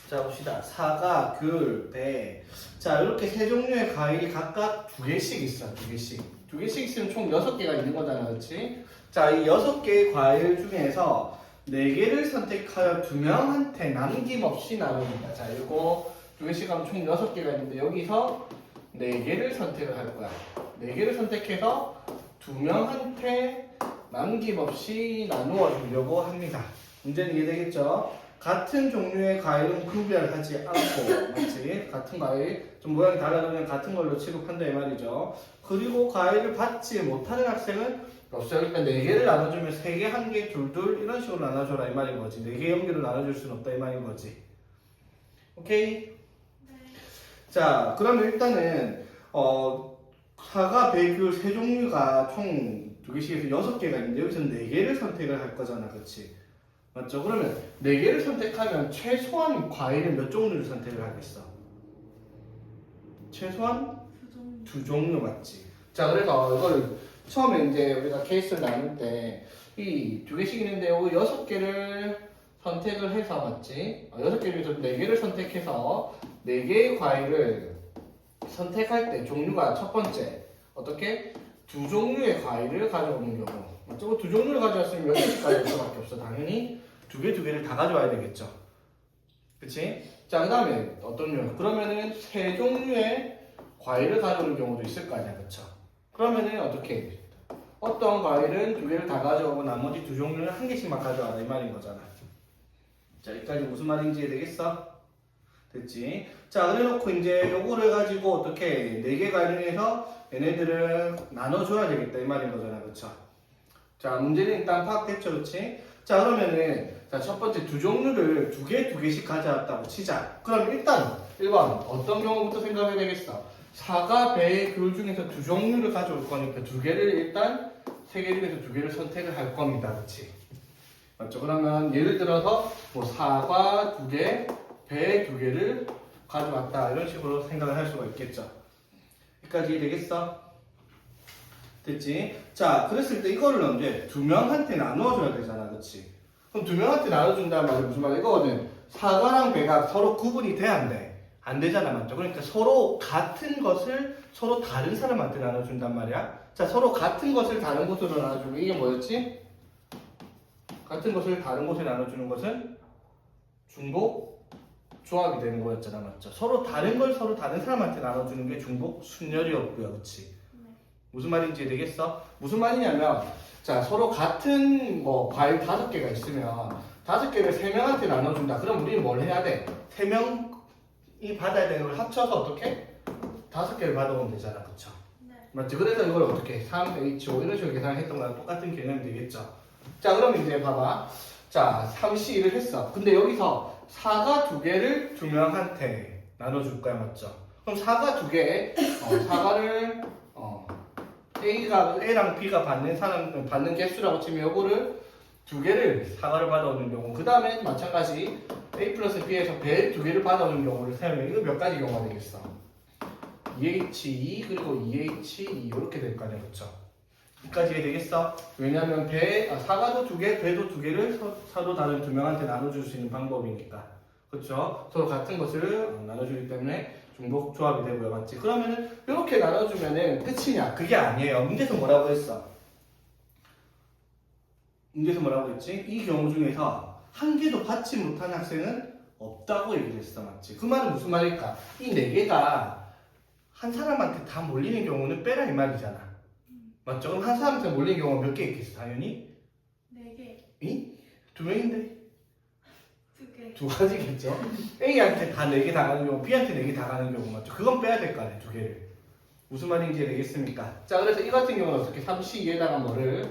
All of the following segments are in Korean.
자, 봅시다. 사과, 귤, 배. 자, 이렇게 세 종류의 과일이 각각 두 개씩 있어. 두 개씩. 두 개씩 있으면 총 6개가 있는 거잖아. 그렇지? 자, 이 6개의 과일 중에서 4개를 선택하여 2명한테 남김없이 나눕니다. 자, 이거 두 개씩 하면 총 6개가 있는데 여기서 4개를 선택을 할 거야. 4개를 선택해서 2명한테 남김없이 나누어 주려고 합니다. 문제는 이해되겠죠? 같은 종류의 과일은 구별하지 않고, 맞지? 같은 과일, 좀 모양이 달라도 그냥 같은 걸로 취급한다 이 말이죠. 그리고 과일을 받지 못하는 학생은 없어요. 그러니까 4개를 나눠주면 3개, 1개, 둘 이런 식으로 나눠줘라 이 말인 거지. 4개 연기로 나눠줄 수는 없다 이 말인 거지. 오케이? 네. 자, 그러면 일단은 사과, 배, 귤 세 종류가 총 2개씩에서 6개가 있는데 여기서는 4개를 선택을 할 거잖아, 그렇지? 맞죠? 그러면 4개를 선택하면 최소한 과일은 몇 종류를 선택을 하겠어? 최소한 2종류 맞지? 자, 그래서 이걸 처음에 이제 우리가 케이스를 나눌 때 이 2개씩 있는데 여기 6개를 선택을 해서 맞지? 6개 중에서 4개를 선택해서 4개의 과일을 선택할 때 종류가 첫 번째 어떻게? 2종류의 과일을 가져오는 경우 맞죠? 2종류를 가져왔으면 몇 개씩 가져올 수밖에 없어. 당연히 2개를 다 가져와야 되겠죠. 그치? 자, 그 다음에 어떤 경우? 그러면은 3종류의 과일을 가져오는 경우도 있을 거 아니야, 그쵸? 그러면은 어떻게? 어떤 과일은 2개를 다 가져오고 나머지 2종류는 1개씩만 가져와라 이 말인 거잖아. 자, 여기까지 무슨 말인지 이해되겠어? 됐지? 자, 그래놓고 이제 요거를 가지고 어떻게 4개 과일에서 얘네들을 나눠줘야 되겠다 이 말인 거잖아, 그쵸? 자, 문제는 일단 파악됐죠, 그치? 자, 그러면은 자, 첫 번째 2종류를 2개씩 가져왔다고 치자. 그럼 일단 1번 어떤 경우부터 생각해야 되겠어? 사과, 배, 귤 중에서 2종류를 가져올 거니까 2개를 일단 3개 중에서 2개를 선택을 할 겁니다, 그치? 맞죠? 그러면 예를 들어서 뭐 사과 2개, 배 2개를 가져왔다 이런 식으로 생각을 할 수가 있겠죠. 여기까지 이해되겠어? 됐지? 자, 그랬을 때 이거를 언제 2명한테 나눠줘야 되잖아, 그치? 그럼 2명한테 나눠준다는 말이 무슨 말이야? 이거는 사과랑 배가 서로 구분이 돼야 안 돼? 안 되잖아, 맞죠? 그러니까 서로 같은 것을 서로 다른 사람한테 나눠준단 말이야. 자, 서로 같은 것을 다른 곳으로 나눠주고 이게 뭐였지? 같은 것을 다른 곳에 나눠주는 것은 중복 조합이 되는 거였잖아, 맞죠? 서로 다른 걸 서로 다른 사람한테 나눠주는 게 중복 순열이었고요, 그치? 무슨 말인지 되겠어? 무슨 말이냐면 자, 서로 같은 뭐 과일 5개가 있으면 5개를 3명한테 나눠준다. 그럼 우리는 뭘 해야 돼? 3명이 받아야 되는 걸 합쳐서 어떻게? 5개를 받아오면 되잖아, 그쵸? 네. 맞지? 그래서 이걸 어떻게 3H5 이런 식으로 계산했던 거랑 똑같은 개념이 되겠죠? 자, 그럼 이제 봐봐. 자, 3C1을 했어. 근데 여기서 사과 2개를 2명한테 나눠줄 거야, 맞죠? 그럼 사과 2개, 사과를 A랑 B가 받는 개수라고 치면 요거를 2개를 사과를 받아오는 경우, 그 다음에 마찬가지 A 플러스 B에서 배 2개를 받아오는 경우를 세우면 이거 몇 가지 경우가 되겠어? 2H2 그리고 2H2 이렇게 될 거 아니야, 그쵸? 여기까지 이해되겠어? 왜냐면 사과도 2개, 배도 2개를 서로 다른 2명한테 나눠줄 수 있는 방법이니까, 그쵸? 서로 같은 것을 나눠주기 때문에 중복 조합이 되고요, 맞지? 그러면은 이렇게 나눠주면은 끝이냐? 그게 아니에요. 문제에서 뭐라고 했어? 문제에서 뭐라고 했지? 이 경우 중에서 1개도 받지 못한 학생은 없다고 얘기를 했어, 맞지? 그 말은 무슨 말일까? 이 4개가 한 사람한테 다 몰리는 경우는 빼라 이 말이잖아, 맞죠? 그럼 한 사람한테 몰리는 경우가 몇 개 있겠어? 당연히 4개. 이? 2명인데 2개. 2가지겠죠? A한테 다 4개 다 가는 경우, B한테 4개 다 가는 경우, 맞죠? 그건 빼야 될 거 아니야, 2개를. 무슨 말인지 되겠습니까? 자, 그래서 이 같은 경우는 어떻게 3C2에다가 뭐를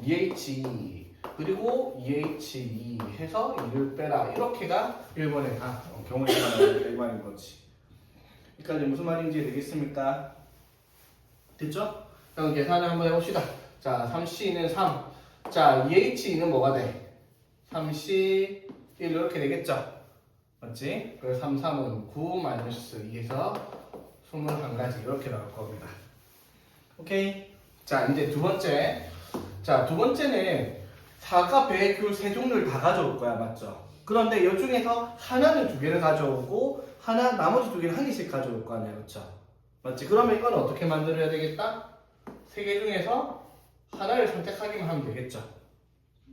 2H2 그리고 2H2 해서 2를 빼라, 이렇게가 1번의 경우에 관한 결과인 거지. 여기까지 무슨 말인지 되겠습니까? 됐죠? 그럼 계산을 한번 해봅시다. 자, 3C는 3. 자, 2H2는 뭐가 돼? 3C 1 이렇게 되겠죠? 맞지? 그래서 3, 3은 9 마이너스 2에서 21가지 이렇게 나올 겁니다. 오케이? 자, 이제 두 번째. 자, 두 번째는 사과, 배, 귤 세 종류를 다 가져올 거야, 맞죠? 그런데 이 중에서 하나는 2개를 가져오고 나머지 2개는 1개씩 가져올 거 아니야, 그쵸? 맞지? 그러면 이건 어떻게 만들어야 되겠다? 3개 중에서 하나를 선택하기만 하면 되겠죠.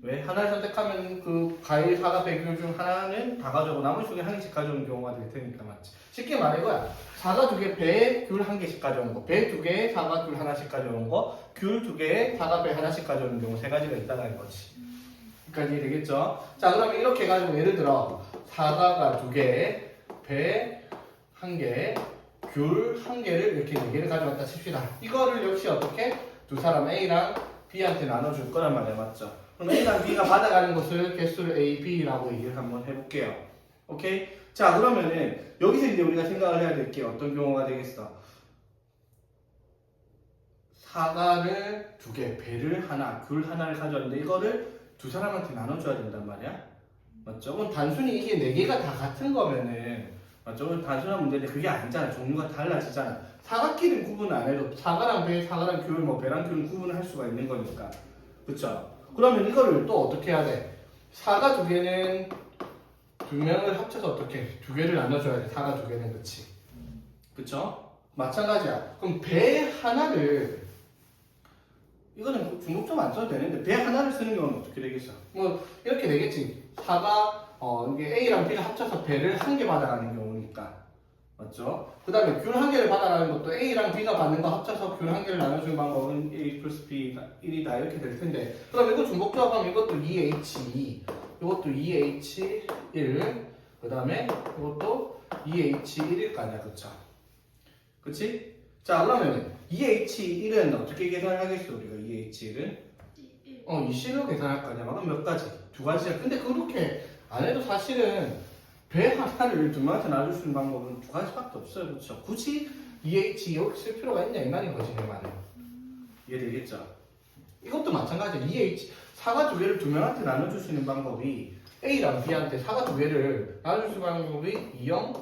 왜? 하나를 선택하면 그 과일, 사과, 배귤 중 하나는 다 가져오고 나머지 2개 1개씩 가져오는 경우가 될 테니까, 맞지? 쉽게 말해 이거야. 사과 2개, 배, 귤 1개씩 가져오는 거, 배 2개, 사과, 귤 하나씩 가져오는 거, 귤 2개, 사과, 배 하나씩 가져오는 경우 3가지가 있다는 거지. 여기까지 되겠죠? 자, 그러면 이렇게 해가지고 예를 들어 사과가 2개, 배 1개, 귤 1개를 이렇게 4개를 가져왔다 칩시다. 이거를 역시 어떻게? 두 사람 A랑 B한테 나눠줄 거란 말이야, 맞죠? 그럼 A랑 B가 받아가는 것을 개수를 A, B라고 얘기를 한번 해볼게요. 오케이? 자, 그러면은 여기서 이제 우리가 생각을 해야 될 게 어떤 경우가 되겠어? 사과를 2개, 배를 하나, 귤 하나를 가져왔는데 이거를 두 사람한테 나눠줘야 된단 말이야. 맞죠? 그럼 단순히 이게 4개가 다 같은 거면은 맞죠? 그럼 단순한 문제인데 그게 아니잖아. 종류가 달라지잖아. 사과끼리는 구분 안 해도 사과랑 배, 사과랑 귤, 뭐 배랑 귤은 구분을 할 수가 있는 거니까. 그쵸? 그러면 이거를 또 어떻게 해야 돼? 사과 2개는 2명을 합쳐서 어떻게 2개를 나눠줘야 돼. 사과 2개는 그치? 그쵸? 마찬가지야. 그럼 배 하나를 이거는 중복점 안 써도 되는데 배 하나를 쓰는 경우는 어떻게 되겠어? 뭐 이렇게 되겠지. 사과 이게 A랑 B를 합쳐서 배를 1개 받아가는 경우니까 맞죠? 그 다음에 귤 1개를 받아가는 것도 A랑 B가 받는 거 합쳐서 귤 1개를 나눠주는 방법은 A 플러스 B가 1이다 이렇게 될 텐데 그럼 이거 중복조합하면 이것도 2H2 이것도 2H1 그 다음에 이것도 2H1일 거 아니야, 그쵸? 그치? 자, 그러면 2H1은 어떻게 계산하겠어, 우리가 2H1은? 이 C로 계산할 거 아니야. 그럼 몇 가지? 2가지야. 근데 그렇게 안 해도 사실은 배 하나를 2명한테 나눠줄 수 있는 방법은 2가지밖에 없어요. 그렇죠? 굳이 2H 여기 쓸 필요가 있냐, 이 말인 거지, 내 말은. 이해되겠죠? 이것도 마찬가지야. 2H, 사과 2개를 2명한테 나눠줄 수 있는 방법이 A랑 B한테 사과 2개를 나눠줄 수 있는 방법이 2, 0,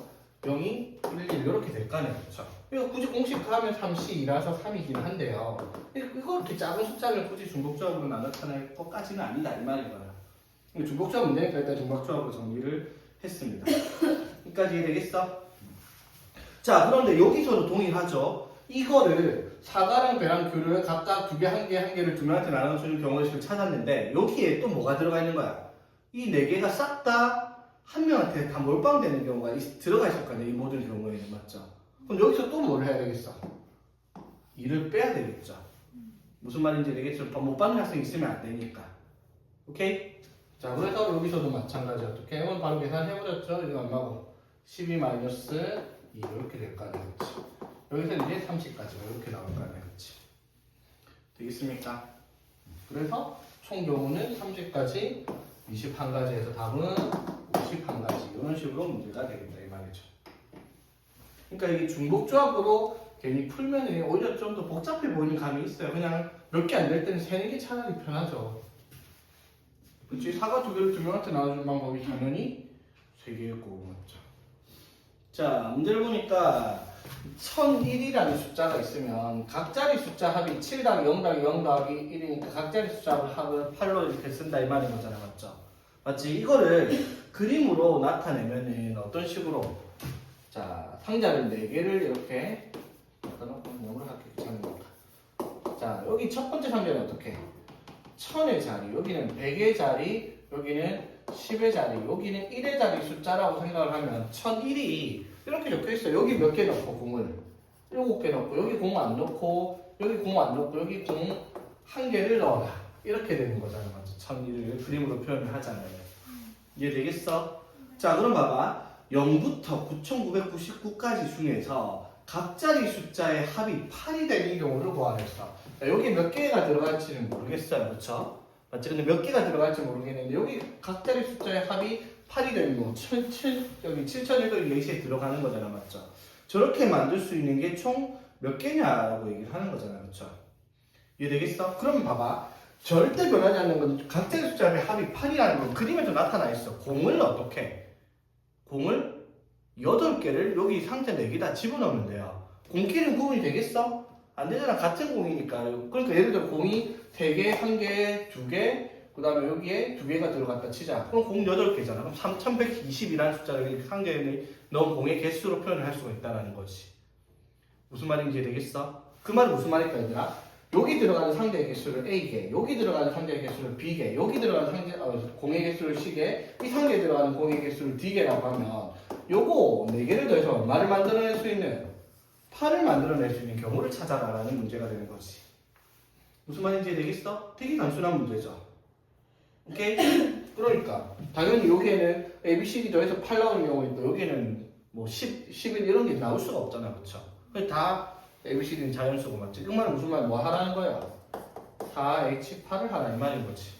0이 1, 1 이렇게 될 거 아니에요. 그렇죠? 이거 굳이 공식화하면 3C2라서 3이긴 한데요. 이거 이렇게 작은 숫자를 굳이 중복조합으로 나타낼 것까지는 아니다 이 말이거든. 중복조합 문제니까 일단 중복조합으로 정리를 했습니다. 여기까지 이해되겠어? 자, 그런데 여기서도 동일하죠. 이거를 사과랑 배랑 귤을 각각 2개, 1개를 2명한테 나눠주는 경우를 찾았는데 여기에 또 뭐가 들어가 있는 거야? 이 4개가 싹 다 한 명한테 다 몰빵되는 경우가 들어가 있을 거 아니야, 이 모든 경우에는. 맞죠? 그럼 여기서 또 뭘 해야 되겠어? 2를 빼야 되겠죠. 무슨 말인지 되겠죠? 못 받는 학생이 있으면 안 되니까. 오케이? 자, 그래서 여기서도 마찬가지. 어떻게 하면 바로 계산해버렸죠? 이거 얼마고? 12 마이너스 2 이렇게 될 거 아니야, 그치? 여기서 이제 30까지 이렇게 나올 거 아니야, 그치? 되겠습니까? 그래서 총 경우는 30까지 21가지에서 답은 51가지 이런 식으로 문제가 되겠다 이 말이죠. 그러니까 이게 중복조합으로 괜히 풀면 오히려 좀 더 복잡해 보이는 감이 있어요. 그냥 몇 개 안 될 때는 세는 게 차라리 편하죠. 그치? 사과 2개를 2명한테 나눠주는 방법이 당연히 3개일 거고, 맞죠? 자, 문제를 보니까 1001이라는 숫자가 있으면 각자리 숫자 합이 7 더하기 0 더하기 0 더하기 1이니까 각자리 숫자 합을 8로 이렇게 쓴다 이 말인 거잖아, 맞죠? 맞지? 이거를 그림으로 나타내면은 어떤 식으로? 자, 상자를 4개를 이렇게 갖다 놓고 영어를 할게 귀찮은 거니까. 자, 여기 첫 번째 상자는 어떻게? 1000의 자리, 여기는 100의 자리, 여기는 10의 자리, 여기는 1의 자리 숫자라고 생각을 하면 1001이 이렇게 적혀 있어요. 여기 몇 개 넣고 공을 7개 넣고 여기 공 안 넣고 여기 공 안 넣고 여기 공 1개를 넣어라. 이렇게 되는 거잖아요. 맞죠? 1001을 그림으로 표현을 하잖아요. 이해되겠어? 자, 그럼 봐봐. 0부터 9999까지 중에서 각자리 숫자의 합이 8이 되는 경우를 보아냈어. 여기 몇 개가 들어갈지는 모르겠어요. 그렇죠? 맞지? 근데 몇 개가 들어갈지 모르겠는데 여기 각자리 숫자의 합이 8이 되는 경우 여기 7104에 들어가는 거잖아. 맞죠? 저렇게 만들 수 있는 게 총 몇 개냐라고 얘기를 하는 거잖아. 그렇죠? 이해되겠어? 그럼 봐봐. 절대 변하지 않는 건 각자리 숫자의 합이 8이라는 건 그림에도 나타나 있어. 공을 어떻게? 공을 8개를 여기 상자 4개 다 집어넣으면 돼요. 공끼리는 구분이 되겠어? 안 되잖아. 같은 공이니까. 그러니까 예를 들어 공이 3개, 1개, 2개, 그 다음에 여기에 2개가 들어갔다 치자. 그럼 공 8개잖아. 그럼 3120이라는 숫자를 상대에 넣은 공의 개수로 표현을 할 수가 있다는 거지. 무슨 말인지 되겠어? 그 말은 무슨 말일까 얘들아? 여기 들어가는 상대의 개수를 A개, 여기 들어가는 상대의 개수를 B개, 여기 들어가는 공의 개수를 C개, 이 상대에 들어가는 공의 개수를 D개라고 하면 요거 4개를 더해서 얼마를 만들어낼 수 있는? 8을 만들어낼 수 있는 경우를 찾아라라는 문제가 되는 거지. 무슨 말인지 되겠어? 되게 단순한 문제죠. 오케이? 그러니까 당연히 여기에는 A, B, C, D 더해서 8 나오는 경우가 있고 여기에는 뭐 10, 11 이런 게 나올 수가 없잖아. 그쵸? 다 A, B, C, D는 자연수고 맞지? 그 말은 무슨 말 뭐 하라는 거야? 4H8을 하라 이 말인 거지.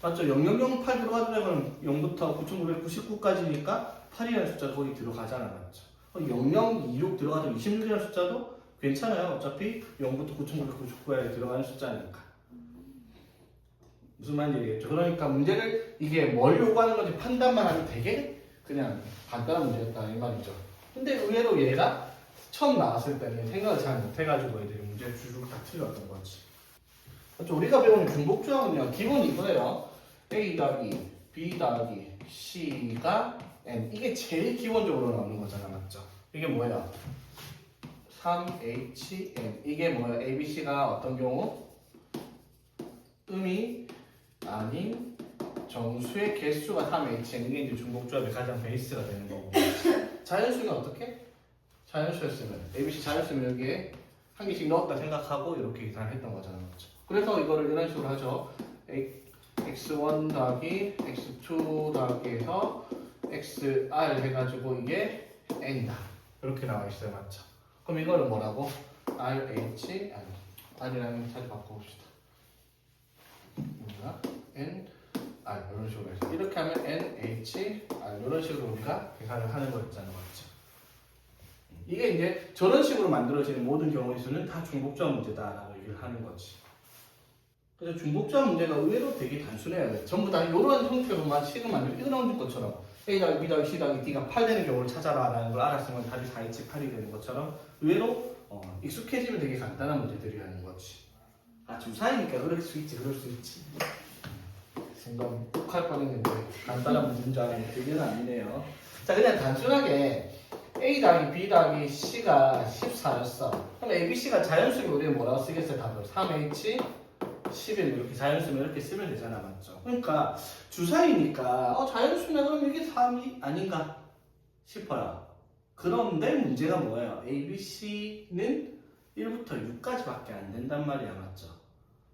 맞죠? 0008 들어가더라면 0부터 9999까지니까 8이라는 숫자가 거기 들어가잖아. 맞죠? 0026 들어가도 26이라는 숫자도 괜찮아요. 어차피 0부터 9999까지 들어가는 숫자니까. 무슨 말인지 알겠죠? 그러니까 문제를 이게 뭘 요구하는 건지 판단만 하면 되게 그냥 간단한 문제였다 이 말이죠. 근데 의외로 얘가 처음 나왔을 때는 생각을 잘 못해가지고 애들이 문제를 주로 다 틀렸던 거지. 그렇죠? 우리가 배우는 중복조합은요 기본이 이거예요. A 더하기 B 더하기 C가 N 이게 제일 기본적으로 나오는 거잖아. 맞죠? 이게 뭐예요? 3HN 이게 뭐예요? A, B, C가 어떤 경우? 음이 아닌 정수의 개수가 3HN 이게 이제 중복조합의 가장 베이스가 되는 거고. 자연수는 어떻게? 자연수였으면 ABC 자연수면 여기에 한 개씩 넣었다 생각하고 이렇게 계산을 했던 거잖아요. 그렇죠? 그래서 이거를 이런 식으로 하죠. x1 더하기 x2 더하기 해서 xr 해가지고 이게 n이다. 이렇게 나와 있어요. 맞죠? 그럼 이거를 뭐라고? RH r이라는 자리 바꿔봅시다. 우리가 n r 이런 식으로 해서 이렇게 하면 n h r 이런 식으로 우리가 계산을 하는 거였잖아요. 맞죠? 이게 이제 저런 식으로 만들어지는 모든 경우의 수는 다 중복조합 문제다라고 얘기를 하는 거지. 그래서 중복조합 문제가 의외로 되게 단순해야 돼. 전부 다 이런 형태로만 식을 만들고 이런 것처럼 A 더하기 B 더하기 C 더하기 D가 8 되는 경우를 찾아라라는 걸 알았으면 답이 4H 8이 되는 것처럼 의외로 익숙해지면 되게 간단한 문제들이라는 거지. 아 주사위니까 그럴 수 있지 그럴 수 있지. 생각 욱할 뻔했는데 간단한 문제인 줄 알았는데 그게 아니네요. 자 그냥 단순하게 A 더하기 B 더하기 C가 14였어. 그럼 A, B, C가 자연수면 우리는 뭐라고 쓰겠어요? 답을 3H 11 이렇게 자연수면 이렇게 쓰면 되잖아. 맞죠? 그러니까 주사위니까 자연수면 그럼 이게 3이 아닌가 싶어요. 그런데 문제가 뭐예요? A, B, C는 1부터 6까지밖에 안 된단 말이야. 맞죠?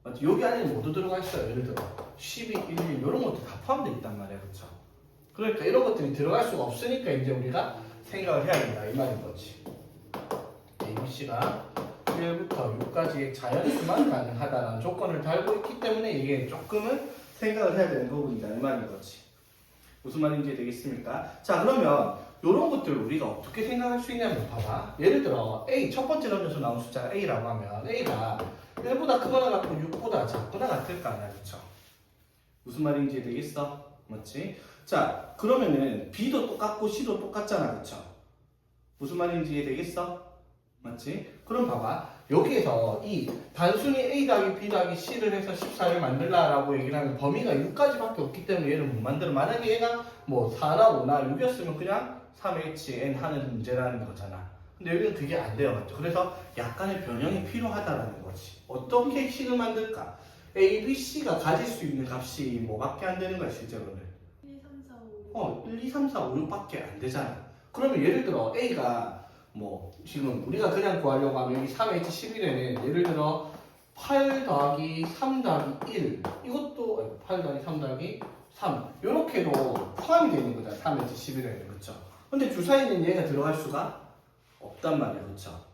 맞죠? 여기 안에 모두 들어가 있어요. 예를 들어 12, 11 이런 것도 다 포함되어 있단 말이야. 그렇죠? 그러니까 이런 것들이 들어갈 수가 없으니까 이제 우리가 생각을 해야 된다 이 말인 거지. A, B, C가 1부터 6까지의 자연수만 가능하다는 조건을 달고 있기 때문에 이게 조금은 생각을 해야 되는 부분이다 이 말인 거지. 무슨 말인지 되겠습니까? 자 그러면 이런 것들을 우리가 어떻게 생각할 수 있냐면 봐봐. 예를 들어 A 첫 번째 던져서 나온 숫자가 A라고 하면 A가 1보다 크거나 같고 6보다 작거나 같을까 아니야. 그쵸? 무슨 말인지 되겠어? 맞지? 자 그러면은 B도 똑같고 C도 똑같잖아. 그쵸? 무슨 말인지 되겠어? 맞지? 그럼 봐봐 여기에서 이 단순히 A 더하기 B 더하기 C를 해서 14를 만들라라고 얘기를 하면 범위가 6까지밖에 없기 때문에 얘를 못 만들어. 만약에 얘가 뭐 4나 5나 6이었으면 그냥 3HN 하는 문제라는 거잖아. 근데 여기는 그게 안 돼요. 맞죠? 그래서 약간의 변형이 필요하다라는 거지. 어떻게 식을 만들까? A, B, C가 가질 수 있는 값이 뭐밖에 안 되는 거야 실제로는? 1, 3, 4, 5, 6. 1, 2, 3, 4, 5, 6밖에 안 되잖아. 그러면 예를 들어 A가 뭐 지금 우리가 그냥 구하려고 하면 여기 3H11에는 예를 들어 8 더하기 3 더하기 1 이것도 8 더하기 3 더하기 3 요렇게도 포함이 되는 거잖아. 3H11에는. 그렇죠? 근데 주사위는 얘가 들어갈 수가 없단 말이야. 그렇죠?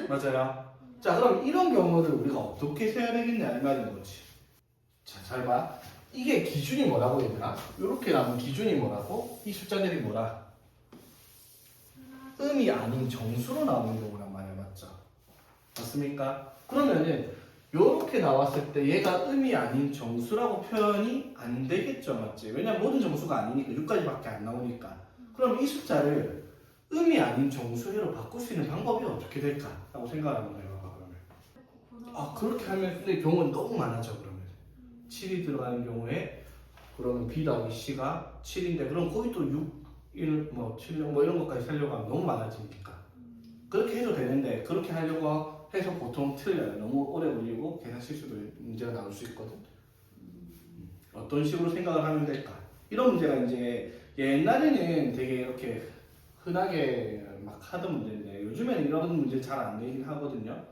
맞아요? 자 그럼 이런 경우를 우리가 어떻게 세야 되겠냐 이 말인 거지. 자 잘 봐. 이게 기준이 뭐라고 얘들아? 요렇게 나오는 기준이 뭐라고? 이 숫자들이 뭐라? 음이 아닌 정수로 나오는 경우란 말이야. 맞죠? 맞습니까? 그러면은 요렇게 나왔을 때 얘가 음이 아닌 정수라고 표현이 안 되겠죠. 맞지? 왜냐면 모든 정수가 아니니까 6까지밖에 안 나오니까. 그럼 이 숫자를 음이 아닌 정수로 바꿀 수 있는 방법이 어떻게 될까? 라고 생각을 한번 해봐봐. 그러면 그렇게 하면 근데 경우는 너무 많아져. 그러면 7이 들어가는 경우에 그러면 B 더하기 C가 7인데 그럼 거기 또 6, 1, 뭐 7, 뭐 이런 것까지 살려고 하면 너무 많아지니까 그렇게 해도 되는데 그렇게 하려고 해서 보통 틀려요. 너무 오래 걸리고 계산 실수도 문제가 나올 수 있거든. 어떤 식으로 생각을 하면 될까? 이런 문제가 이제 옛날에는 되게 이렇게 흔하게 막 하던 문제인데 요즘에는 이런 문제 잘 안 되긴 하거든요.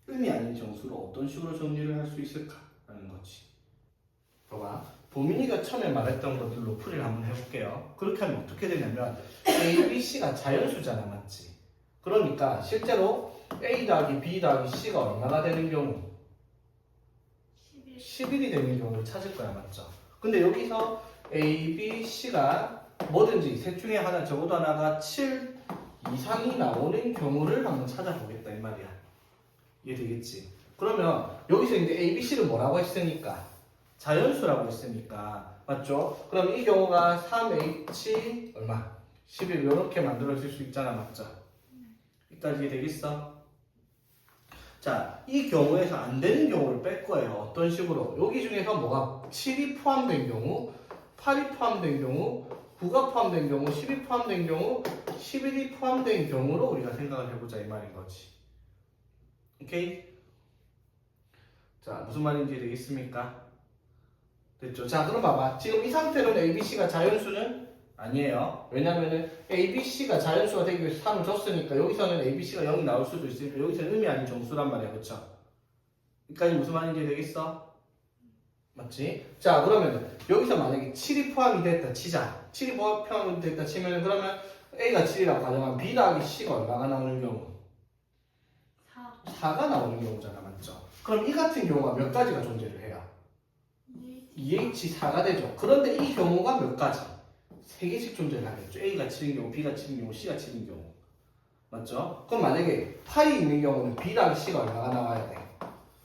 의미 아닌 정수로 어떤 식으로 정리를 할 수 있을까라는 거지. 봐봐. 보민이가 처음에 말했던 것들로 풀이를 한번 해볼게요. 그렇게 하면 어떻게 되냐면 A, B, C가 자연수잖아, 맞지? 그러니까 실제로 A 더하기 B 더하기 C가 얼마나 되는 경우? 11이 되는 경우를 찾을 거야, 맞죠? 근데 여기서 A, B, C가 뭐든지 셋 중에 하나, 적어도 하나가 7 이상이 나오는 경우를 한번 찾아보겠다 이 말이야. 이해되겠지? 그러면 여기서 이제 A, B, C를 뭐라고 했으니까? 자연수라고 했으니까 맞죠? 그럼 이 경우가 3H 얼마? 11 이렇게 만들어질 수 있잖아, 맞죠? 여기까지 이해되겠어? 자, 이 경우에서 안 되는 경우를 뺄 거예요. 어떤 식으로? 여기 중에서 뭐가 7이 포함된 경우, 8이 포함된 경우, 9가 포함된 경우, 10이 포함된 경우, 11이 포함된 경우로 우리가 생각을 해보자 이 말인 거지. 오케이? 자, 무슨 말인지 되겠습니까? 됐죠? 자, 그럼 봐봐. 지금 이 상태로는 ABC가 자연수는 아니에요. 왜냐면은 ABC가 자연수가 되기 위해서 3을 줬으니까 여기서는 ABC가 0이 나올 수도 있으니까 여기서는 의미 아닌 정수란 말이야. 그쵸? 여기까지 무슨 말인지 되겠어? 맞지? 자, 그러면 여기서 만약에 7이 포함이 됐다 치자. 7이 포함이 됐다 치면 그러면 A가 7이라고 가정하면 B 더하기 C가 얼마가 나오는 경우? 4가 나오는 경우잖아. 맞죠? 그럼 이 같은 경우가 몇 가지가 존재를 해요? 2H4가 되죠. 그런데 이 경우가 몇 가지? 3개씩 존재를 하겠죠. A가 7인 경우, B가 7인 경우, C가 7인 경우. 맞죠? 그럼 만약에 8이 있는 경우는 B 더하기 C가 얼마가 나와야 돼?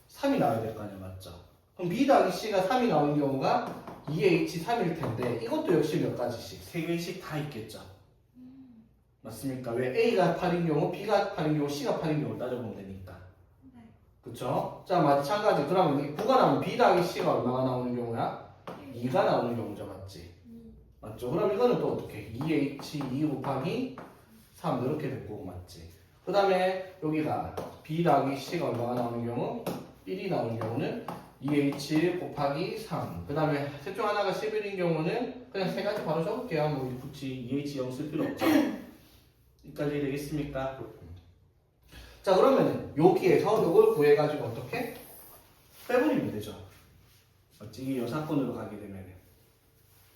3이 나와야 될 거 아니야. 맞죠? 그럼 B 더하기 C가 3이 나오는 경우가 2H3일 텐데 이것도 역시 몇 가지씩? 3개씩 다 있겠죠. 맞습니까? 왜 A가 8인 경우, B가 8인 경우, C가 8인 경우 따져보면 되니까. 그쵸? 자, 마찬가지. 그러면 이 9가 나오면 B 더하기 C가 얼마가 나오는 경우야? 2가 나오는 경우죠. 맞지? 맞죠? 그럼 이거는 또 어떻게? 2H2 곱하기 3 이렇게 될 거고 맞지? 그 다음에 여기가 B 더하기 C가 얼마가 나오는 경우? 1이 나오는 경우는 2H 곱하기 3. 그 다음에 셋 중 하나가 11인 경우는 그냥 세 가지 바로 적을게요. 뭐 굳이 2H 0 쓸 필요 없죠. 여기까지 되겠습니까? 자, 그러면 여기에서 이걸 구해가지고 어떻게? 빼버리면 되죠. 맞지? 이게 여사건으로 가게 되면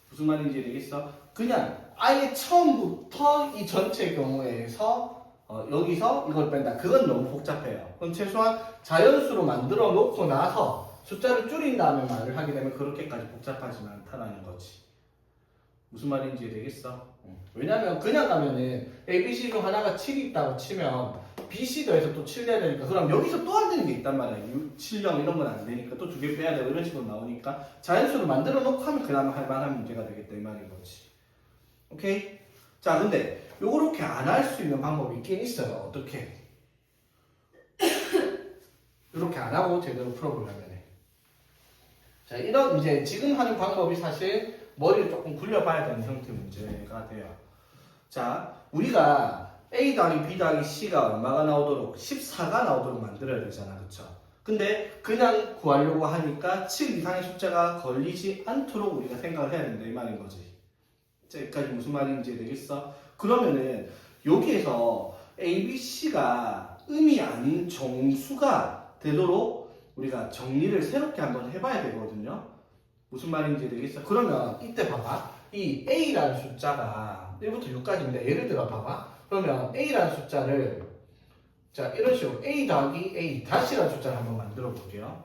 무슨 말인지 되겠어? 그냥 아예 처음부터 이 전체 경우에서 여기서 이걸 뺀다. 그건 너무 복잡해요. 그럼 최소한 자연수로 만들어 놓고 나서 숫자를 줄인 다음에 말을 하게 되면 그렇게까지 복잡하지는 않다라는 거지. 무슨 말인지 되겠어? 왜냐면 그냥 가면은 A, B, C 중 하나가 7이 있다고 치면 BC 더해서 또 7 내야 되니까 그럼 여기서 또 안 되는 게 있단 말이야. 6, 7, 0 이런 건 안 되니까 또 두 개 빼야 되고 이런 식으로 나오니까 자연수로 만들어 놓고 하면 그나마 할 만한 문제가 되겠다 이 말인 거지. 오케이? 자, 근데 요렇게 안 할 수 있는 방법이 있긴 있어요. 어떻게? 이렇게 안 하고 제대로 풀어보려면 해. 자, 이런 이제 지금 하는 방법이 사실 머리를 조금 굴려봐야 되는 형태 문제가 돼요. 자, 우리가 A 더하기 B 더하기 C가 얼마가 나오도록 14가 나오도록 만들어야 되잖아. 그쵸? 근데 그냥 구하려고 하니까 7 이상의 숫자가 걸리지 않도록 우리가 생각을 해야 된다 이 말인 거지. 자, 여기까지 무슨 말인지 되겠어? 그러면은 여기에서 A, B, C가 의미 아닌 정수가 되도록 우리가 정리를 새롭게 한번 해봐야 되거든요. 무슨 말인지 되겠어? 그러면 이때 봐봐. 이 A라는 숫자가 1부터 6까지인데 예를 들어 봐봐. 그러면 A라는 숫자를 자 이런 식으로 A 더하기 A 다시라는 숫자를 한번 만들어 볼게요.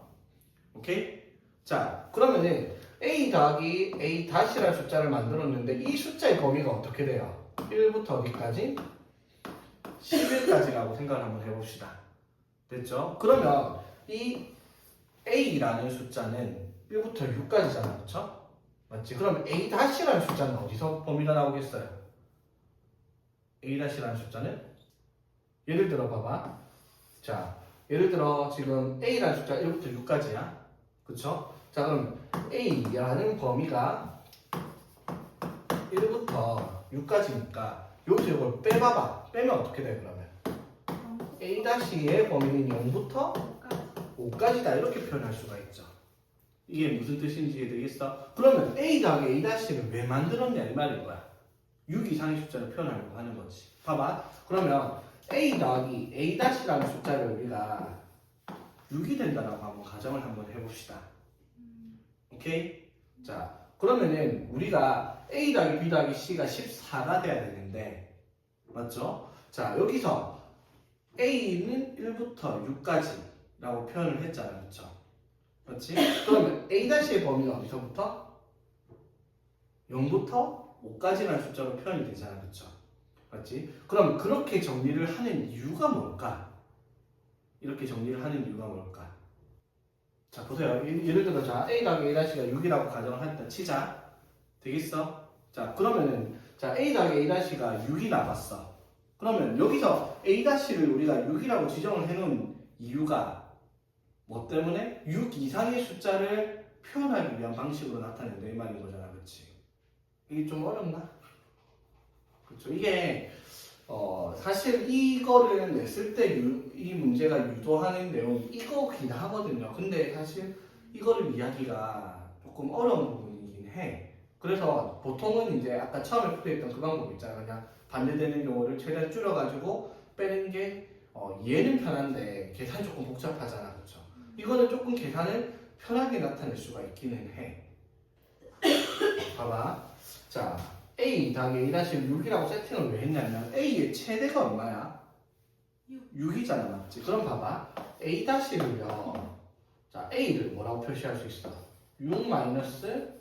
오케이? 자 그러면은 A 더하기 A 다시라는 숫자를 만들었는데 이 숫자의 범위가 어떻게 돼요? 1부터 어디까지? 11까지라고 생각을 한번 해봅시다. 됐죠? 그러면 이 A라는 숫자는 1부터 6까지잖아. 그쵸? 맞지? 그럼 A 다시라는 숫자는 어디서 범위가 나오겠어요? A 다시라는 숫자는 예를 들어 봐봐. 자, 예를 들어 지금 A라는 숫자 1부터 6까지야. 그쵸? 자 그럼 A라는 범위가 1부터 6까지니까 여기서 이걸 빼봐봐. 빼면 어떻게 돼 그러면? A-의 범위는 0부터 5까지다 이렇게 표현할 수가 있죠. 이게 무슨 뜻인지 이해되겠어? 그러면 A 더하기 A-를 왜 만들었냐 이 말인 거야. 6 이상의 숫자를 표현하려고 하는 거지. 봐봐. 그러면 A 더하기 A-라는 숫자를 우리가 6이 된다라고 한번 가정을 한번 해봅시다. 오케이? 자, 그러면은 우리가 A 더하기 B 더하기 C가 14가 돼야 되는데 맞죠? 자, 여기서 A는 1부터 6까지라고 표현을 했잖아. 그렇죠? 맞지? 그러면 A-의 범위는 어디서부터? 0부터 5까지라는 숫자로 표현이 되잖아. 그렇죠? 맞지? 그럼 그렇게 정리를 하는 이유가 뭘까? 이렇게 정리를 하는 이유가 뭘까? 자, 보세요. 예를 들어, 자, A 더하기 A-가 6이라고 가정을 했다 치자. 되겠어? 자, 그러면은, 자, A 더하기 A-가 6이 나왔어. 그러면 여기서 A-를 우리가 6이라고 지정을 해놓은 이유가 뭐 때문에? 6 이상의 숫자를 표현하기 위한 방식으로 나타낸다 이 말인 거잖아. 그렇지? 이게 좀 어렵나? 그렇죠? 이게 사실 이거를 냈을 때 이 문제가 유도하는 내용이 이거긴 하거든요. 근데 사실 이거를 이야기가 조금 어려운 부분이긴 해. 그래서 보통은 이제 아까 처음에 풀이했던 그 방법 있잖아. 그냥 반대되는 경우를 최대한 줄여가지고 빼는 게 얘는 편한데 계산이 조금 복잡하잖아. 그렇죠? 이거는 조금 계산을 편하게 나타낼 수가 있기는 해. 봐봐. 자, A 더하기 A-를 6이라고 세팅을 왜 했냐면 A의 최대가 얼마야? 6이잖아. 맞지? 그럼 봐봐. A-를요. 자, A를 뭐라고 표시할 수 있어? 6 마이너스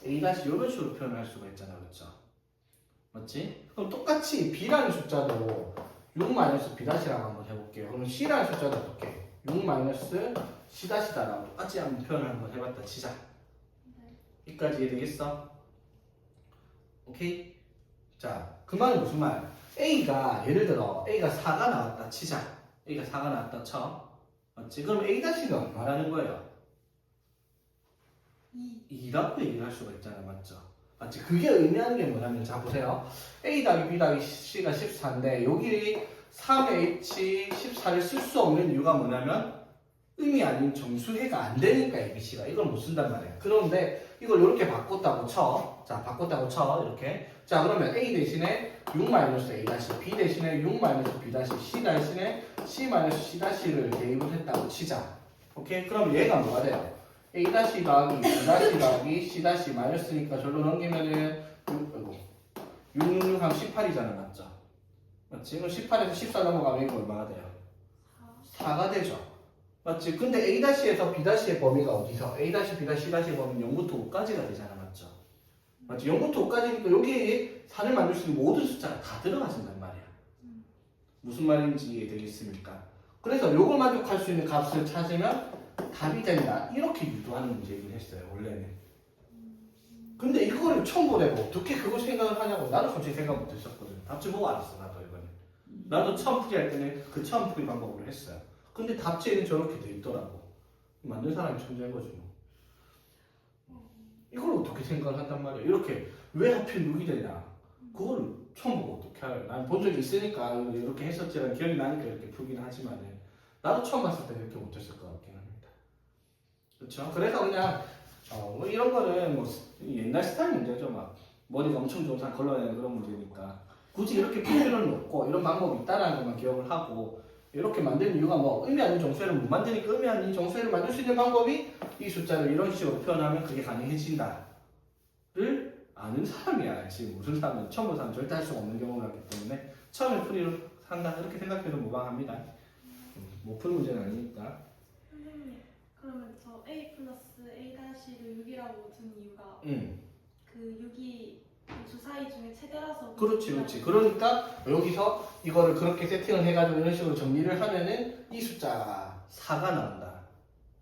A- 이런 식으로 표현할 수가 있잖아. 그렇죠? 맞지? 그럼 똑같이 B라는 숫자도 6 마이너스 B-라고 한번 해볼게요. 그럼 C라는 숫자도 어떻게? 6 마이너스 C-라고 똑같이 한번 표현을 한번 해봤다 치자. 여기까지 이해되겠어? 오케이? 자, 그 말은 무슨 말? A가 예를 들어 A가 4가 나왔다 치자. A가 4가 나왔다 쳐. 맞지? 그럼 A-는 얼마라는 거예요? 2라고 얘기를 할 수가 있잖아. 맞죠? 맞지? 그게 의미하는 게 뭐냐면 자 보세요. A 더하기 B 더하기 C가 14인데 여기 3H 14를 쓸 수 없는 이유가 뭐냐면 의미 아닌 정수해가 안 되니까 ABC가 이걸 못 쓴단 말이야. 그런데 이걸 이렇게 바꿨다고 쳐. 자, 바꿨다고 쳐. 이렇게. 자, 그러면 A 대신에 6-A-, B 대신에 6-B-, C 대신에 C-C-를 대입을 했다고 치자. 오케이? 그럼 얘가 뭐가 돼요? A- 더하기 B- 더하기 C- 마이너스니까 절로 넘기면은 6, 6, 18이잖아. 맞죠? 맞지? 그럼 18에서 14 넘어가면 이거 얼마가 돼요? 4가 되죠. 맞지? 근데 A-에서 B-의 범위가 어디서? A-, B-, C-의 범위는 0부터 5까지가 되잖아. 맞죠? 맞지? 0부터 5까지니까 여기에 4를 만들 수 있는 모든 숫자가 다 들어가진단 말이야. 무슨 말인지 이해되겠습니까? 그래서 요걸 만족할 수 있는 값을 찾으면 답이 된다. 이렇게 유도하는 문제이긴 했어요. 원래는. 근데 이거를 처음 보내고 어떻게 그걸 생각을 하냐고 나도 솔직히 생각 못 했었거든. 답지 보고 알았어. 나도 이번에. 나도 처음 풀이할 때는 그 처음 풀이 방법으로 했어요. 근데 답지에는 저렇게 돼 있더라고. 만든 사람이 천재인 거지 뭐. 이걸 어떻게 생각을 한단 말이야. 이렇게 왜 하필 6이 되냐. 그걸 처음 보고 어떻게 알아요. 난 본 적이 있으니까 이렇게 했었지만 기억이 나니까 이렇게 풀긴 하지만은 나도 처음 봤을 때는 이렇게 못했을 것 같긴 합니다. 그렇죠? 그래서 그냥 뭐 이런 거는 뭐 옛날 스타일 문제죠. 막 머리가 엄청 좋은 사람 걸러내는 그런 문제니까 굳이 이렇게 풀 필요는 없고 이런 방법이 있다라는 것만 기억을 하고 이렇게 만드는 이유가 뭐 의미 아닌 정수회를 못 만드니까 의미 아닌 정수회를 만들 수 있는 방법이 이 숫자를 이런 식으로 표현하면 그게 가능해진다를 아는 사람이 알지 무슨 사람은 처음 본 사람은 절대 할 수가 없는 경우라기 때문에 처음에 풀이를 한다 이렇게 생각해도 무방합니다. 못 푸는 문제는 아니니까. 선생님, 그러면 저 A 플러스 A-를 6이라고 둔 이유가 그 6이 주사위 중에 최대라서 그렇지. 그러니까 여기서 이거를 그렇게 세팅을 해가지고 이런 식으로 정리를 하면은 이 숫자가 4가 나온다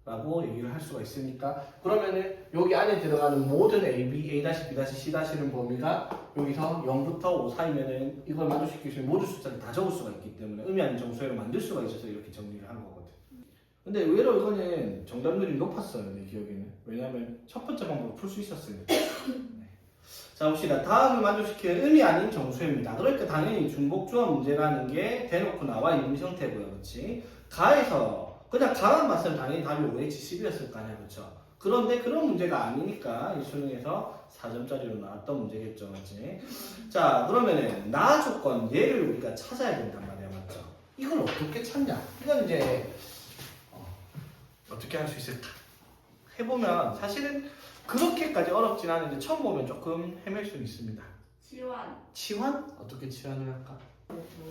라고 얘기를 할 수가 있으니까 그러면은 여기 안에 들어가는 모든 A, B, A-, B-, C-는 범위가 여기서 0부터 5 사이면은 이걸 만족시킬 수 있는 모든 숫자를 다 적을 수가 있기 때문에 의미 아닌 정수회를 만들 수가 있어서 이렇게 정리를 한 거거든. 근데 의외로 이거는 정답률이 높았어요, 내 기억에는. 왜냐하면 첫 번째 방법을 풀 수 있었으니까. 네. 자, 봅시다. 다음을 만족시키는 의미 아닌 정수입니다. 그럴 때 당연히 중복주어 문제라는 게 대놓고 나와 있는 형태고요, 그렇지? 가에서 그냥 가만 봤으면 당연히 답이 OH10이었을 거 아니야, 그렇죠? 그런데 그런 문제가 아니니까 이 수능에서 4점짜리로 나왔던 문제겠죠, 맞지? 자, 그러면은 나 조건 얘를 우리가 찾아야 된단 말이야, 맞죠? 이걸 어떻게 찾냐? 이건 이제 어떻게 할 수 있을까? 해보면 사실은 그렇게까지 어렵진 않은데 처음 보면 조금 헤맬 수 있습니다. 치환. 치환? 어떻게 치환을 할까?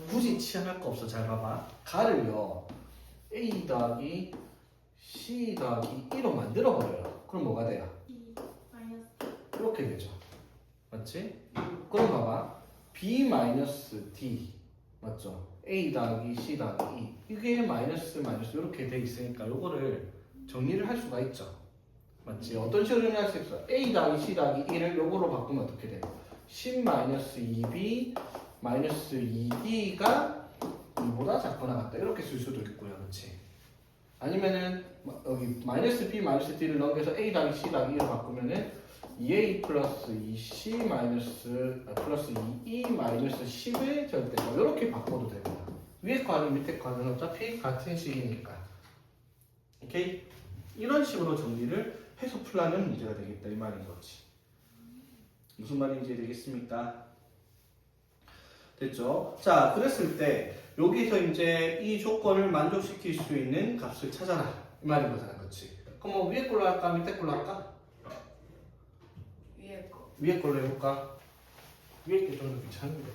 굳이 치환할 거 없어. 잘 봐봐. 가를요 A 더하기 C 더하기 2로 만들어버려요. 그럼 뭐가 돼요? B 마이너스 이렇게 되죠. 맞지? 그럼 봐봐. B 마이너스 D 맞죠? A 더하기 C 더하기 2 이게 마이너스 마이너스 이렇게 돼 있으니까 요거를 정리를 할 수가 있죠. 맞지? 어떤 식으로 정리할 수 있어? A 더하기 C 더하기 1을 요거로 바꾸면 어떻게 돼? 10 마이너스 2B 마이너스 2D가 2보다 작거나 같다 이렇게 쓸 수도 있고요. 그렇지? 아니면은 여기 마이너스 B 마이너스 D를 넘겨서 A 더하기 C 더하기 2로 바꾸면은 2A 플러스 2C 마이너스 플러스 2E 마이너스 10의 절대값 이렇게 바꿔도 됩니다. 위에 과는 밑에 과는 어차피 같은 식이니까. 오케이? 이런 식으로 정리를 해서 풀라는 문제가 되겠다 이 말인 거지. 무슨 말인지 되겠습니까? 됐죠? 자, 그랬을 때 여기서 이제 이 조건을 만족시킬 수 있는 값을 찾아라 이 말인 거잖아, 그렇지? 그럼 뭐 위에 걸로 할까 밑에 걸로 할까? 위에 거. 위에 걸로 해볼까? 위에 게 좀 더 귀찮은데.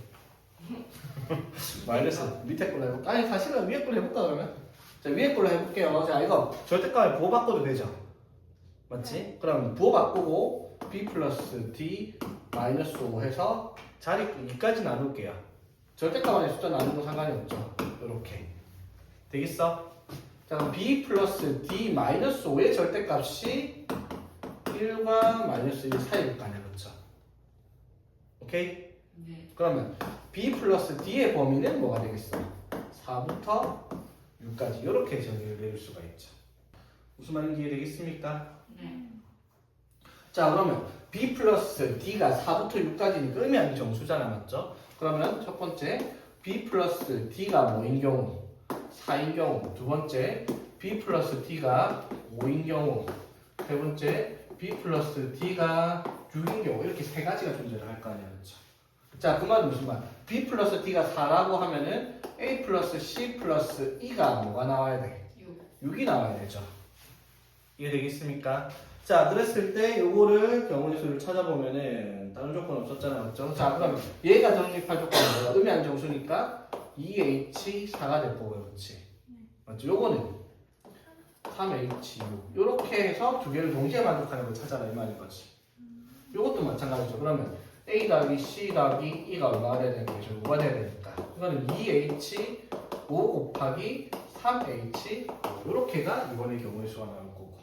마이너스 밑에 걸로 해볼까? 아니 사실은 위에 걸로 해볼까 그러면? 자, 위에 걸로 해볼게요. 자, 이거 절대값에 부호 바꿔도 되죠? 맞지? 그럼 부호 바꾸고 B 플러스 D 마이너스 5 해서 자리 2까지 나눌게요. 절대값 안에 숫자 나누는 건 상관이 없죠. 이렇게 되겠어? 자, 그럼 B 플러스 D 마이너스 5의 절대값이 1과 마이너스 1 사이일 거 아니야, 그렇죠? 오케이? 네. 그러면 B 플러스 D의 범위는 뭐가 되겠어? 4부터 6까지 이렇게 정의를 내릴 수가 있죠. 무슨 말인지 이해되겠습니까? 네. 자, 그러면 B 플러스 D가 4부터 6까지니까 의미 아닌 정수잖아, 맞죠? 그러면 첫 번째 B 플러스 D가 뭐인 경우? 4인 경우. 두 번째 B 플러스 D가 5인 경우. 세 번째 B 플러스 D가 6인 경우. 이렇게 세 가지가 존재를 할 거 아니야, 그렇죠? 자, 그 말은 무슨 말? B 플러스 D가 4라고 하면은 A 플러스 C 플러스 E가 뭐가 나와야 돼? 6이 나와야 되죠. 이해되겠습니까? 자, 그랬을 때 요거를 경우의 수를 찾아보면은 다른 조건 없었잖아, 맞죠? 자, 그럼 얘가 정립할 조건은 뭐야? 의미 안 정수니까 2H4가 될 거고요, 그렇지? 맞죠? 요거는 3H6 요렇게 해서 두 개를 동시에 만족하는 걸 찾아라 이 말인 거지. 요것도 마찬가지죠. 그러면 A 더하기 C 더하기 E가 얼마가 돼야 되는 거죠? 5가 돼야 되니까 이거는 2H5 곱하기 3H 요렇게가 이번에 경우의 수가 나올 거고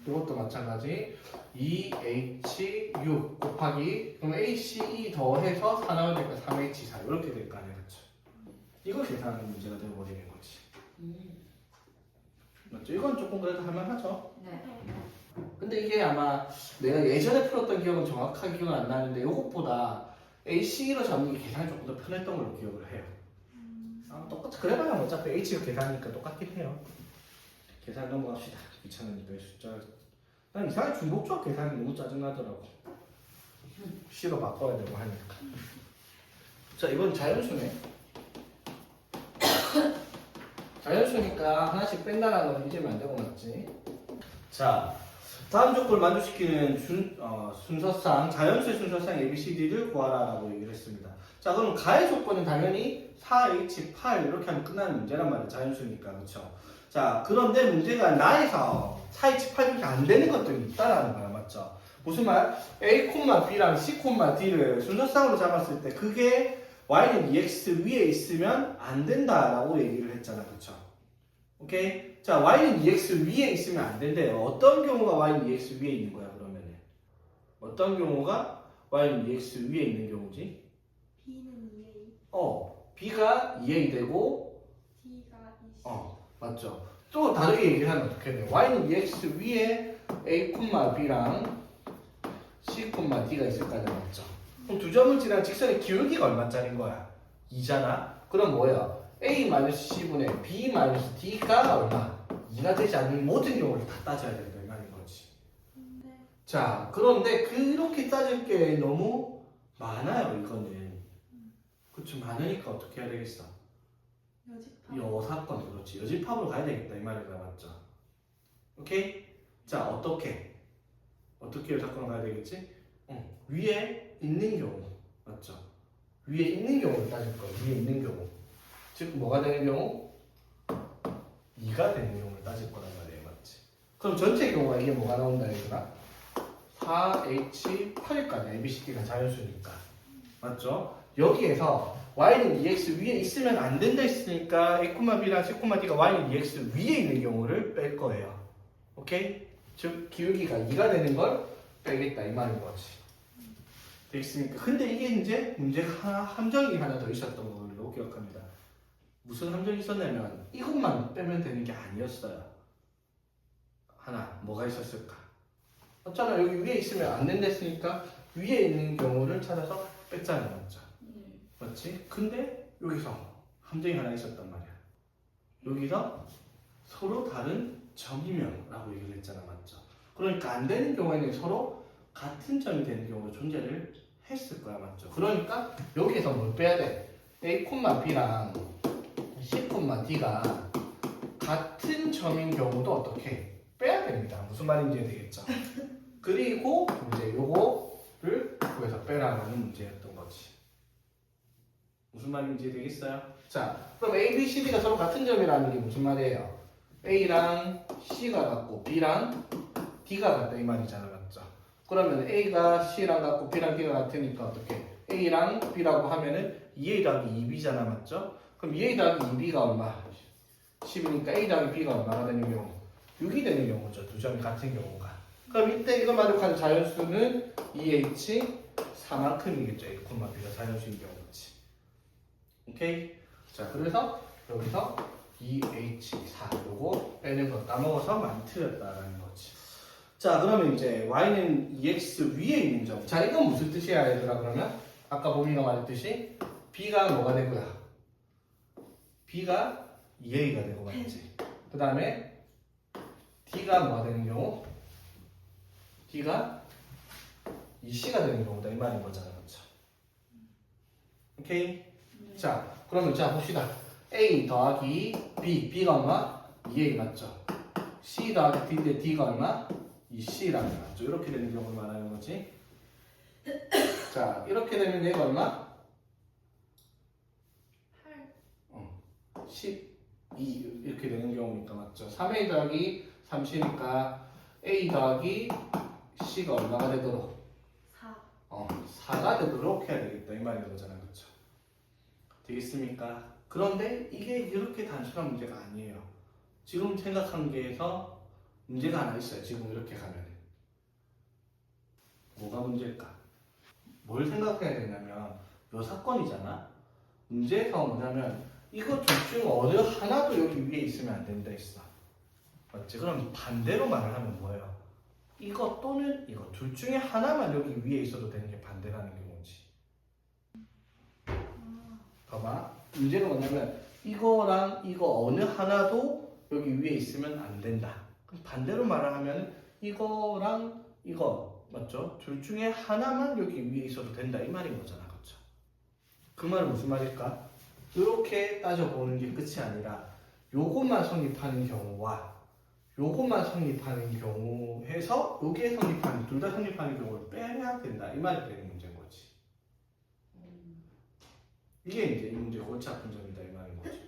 이것도 마찬가지 2H6 곱하기 그럼 ACE 더해서 4 나올 테니까 3H4 이렇게 될 거 아니야, 그렇죠? 이거 계산하는 문제가 되어버리는 거지. 맞죠? 이건 조금 그래도 할만하죠. 네. 근데 이게 아마 내가 예전에 풀었던 기억은 정확하게 기억은 안 나는데 이것보다 ACE로 잡는 게 계산이 조금 더 편했던 걸로 기억을 해요. 똑같이 그래봐야 어차피 H가 계산이니까 똑같긴 해요. 계산 넘어갑시다. 귀찮으니까 이 숫자. 난 이상하게 중복조합 계산이 너무 짜증나더라고. C로 바꿔야 되고 하니까. 자, 이건 자연수네. 자연수니까 하나씩 뺀다라는 건 잊으면 안 되고 맞지? 자, 다음 조건을 만족시키는 순서상 자연수의 순서상 ABCD를 구하라라고 얘기를 했습니다. 자, 그럼 가의 조건은 당연히 4H8 이렇게 하면 끝나는 문제란 말이에요. 자연수니까, 그렇죠? 자, 그런데 문제가 나에서 4H8 이렇게 안 되는 것들이 있다라는 거야, 맞죠? 무슨 말? A, B랑 C, D를 순서상으로 잡았을 때 그게 Y는 EX 위에 있으면 안 된다라고 얘기를 했잖아, 그렇죠? 오케이? 자, Y는 EX 위에 있으면 안 된대요. 어떤 경우가 Y는 EX 위에 있는 거야, 그러면은? 어떤 경우가 Y는 EX 위에 있는 경우지? B는 2A, B가 2A 되고 D가 20. 맞죠? 또 다르게 얘기하면 어떻게 돼요? y는 EX 위에 A, B랑 C, D가 있을 거 아니야, 맞죠? 그럼 두 점을 지난 직선의 기울기가 얼마짜리인 거야? 2잖아? 그럼 뭐야? A-C분의 B-D가 얼마? 2가 되지 않는 모든 경우를 다 따져야 된다 이 말인 거지. 네. 자, 그런데 그렇게 따질 게 너무 많아요, 이거는. 그쵸, 많으니까 어떻게 해야 되겠어? 여집합. 여사건, 그렇지. 여집합으로 가야 되겠다 이 말이다, 맞죠? 오케이? 자, 어떻게 여사건으로 가야 되겠지? 위에 있는 경우, 맞죠? 위에 있는 경우를 따질 거야. 위에 있는 경우. 즉 뭐가 되는 경우? 2가 되는 경우를 따질 거란 말이에요, 맞지? 그럼 전체 경우가 이게 뭐가 나온다 얘들아? 4H8까지 ABCD가 자연수니까, 맞죠? 여기에서 y는 EX 위에 있으면 안 된다 했으니까 A, B랑 C, D가 y는 EX 위에 있는 경우를 뺄 거예요. 오케이? 즉 기울기가 2가 되는 걸 빼겠다 이 말인 거지. 돼 있으니까. 근데 이게 이제 문제가 함정이 하나 더 있었던 걸로 기억합니다. 무슨 함정이 있었냐면 이것만 빼면 되는 게 아니었어요. 하나 뭐가 있었을까? 어쩌나 여기 위에 있으면 안 된다 했으니까 위에 있는 경우를 찾아서 뺐잖아요, 맞죠? 맞지? 근데 여기서 함정이 하나 있었단 말이야. 여기서 서로 다른 점이면라고 얘기를 했잖아, 맞죠? 그러니까 안 되는 경우에는 서로 같은 점이 되는 경우가 존재를 했을 거야, 맞죠? 그러니까 여기에서 뭘 빼야 돼? A, B랑 C, D가 같은 점인 경우도 어떻게 빼야 됩니다. 무슨 말인지 되겠죠? 그리고 이제 요거를 구해서 빼라는 문제였던 거지. 무슨 말인지 되겠어요? 자, 그럼 A, B, C, D가 서로 같은 점이라는 게 무슨 말이에요? A랑 C가 같고 B랑 D가 같다 이 말이잖아, 맞죠? 그러면 A가 C랑 같고 B랑 D가 같으니까 어떻게? A랑 B라고 하면은 2A 더하기 2B잖아, 맞죠? 그럼 2A 더하기 2B가 얼마? 10이니까 A 더하기 B가 얼마가 되는 경우? 6이 되는 경우죠. 두 점이 같은 경우가. 그럼 이때 이거 만족하는 자연수는 2H 4만큼이겠죠. A, B가 자연수인 경우지. 오케이? 자, 그래서 여기서 2H4 요거 빼는 거 까먹어서 많이 틀렸다라는 거지. 자, 그러면 이제 y는 EX 위에 있는 점. 자, 이건 무슨 뜻이야, 얘들아? 그러면 아까 보미가 말했듯이 b가 뭐가 되고요? b가 2a가 되고 맞지? 그 다음에 d가 뭐가 되는 경우? d가 2c가 되는 경우다 이 말인 거잖아, 그렇죠? 오케이? 자, 그러면 자 봅시다. A 더하기 B, B가 얼마? 2A 맞죠? C 더하기 D인데 D가 얼마? 2C라는 거 맞죠? 이렇게 되는 경우를 말하는 거지. 자, 이렇게 되면 얘가 얼마? 8. 12 이렇게 되는 경우니까 맞죠? 3A 더하기 3C니까 A 더하기 C가 얼마가 되도록? 4. 4가 되도록 해야 되겠다 이 말인 거잖아, 그렇죠? 되겠습니까? 그런데 이게 이렇게 단순한 문제가 아니에요. 지금 생각한 게에서 문제가 하나 있어요. 지금 이렇게 가면 뭐가 문제일까? 뭘 생각해야 되냐면 요 사건이잖아. 문제가 뭐냐면 이거 둘 중 어느 하나도 여기 위에 있으면 안 된다 했어. 맞지? 그럼 반대로 말을 하면 뭐예요? 이거 또는 이거 둘 중에 하나만 여기 위에 있어도 되는 게 반대라는 경우지. 봐봐. 문제가 뭐냐면 이거랑 이거 어느 하나도 여기 위에 있으면 안 된다. 그럼 반대로 말을 하면 이거랑 이거 맞죠? 둘 중에 하나만 여기 위에 있어도 된다 이 말인 거잖아, 그렇죠? 그 말은 무슨 말일까? 이렇게 따져보는 게 끝이 아니라 요것만 성립하는 경우와 요것만 성립하는 경우 해서 여기에 성립하는 둘 다 성립하는 경우를 빼야 된다 이 말이 되는 문제인 거지. 이게 이제 이 문제의 골치 아픈 점이다 이 말인 거지.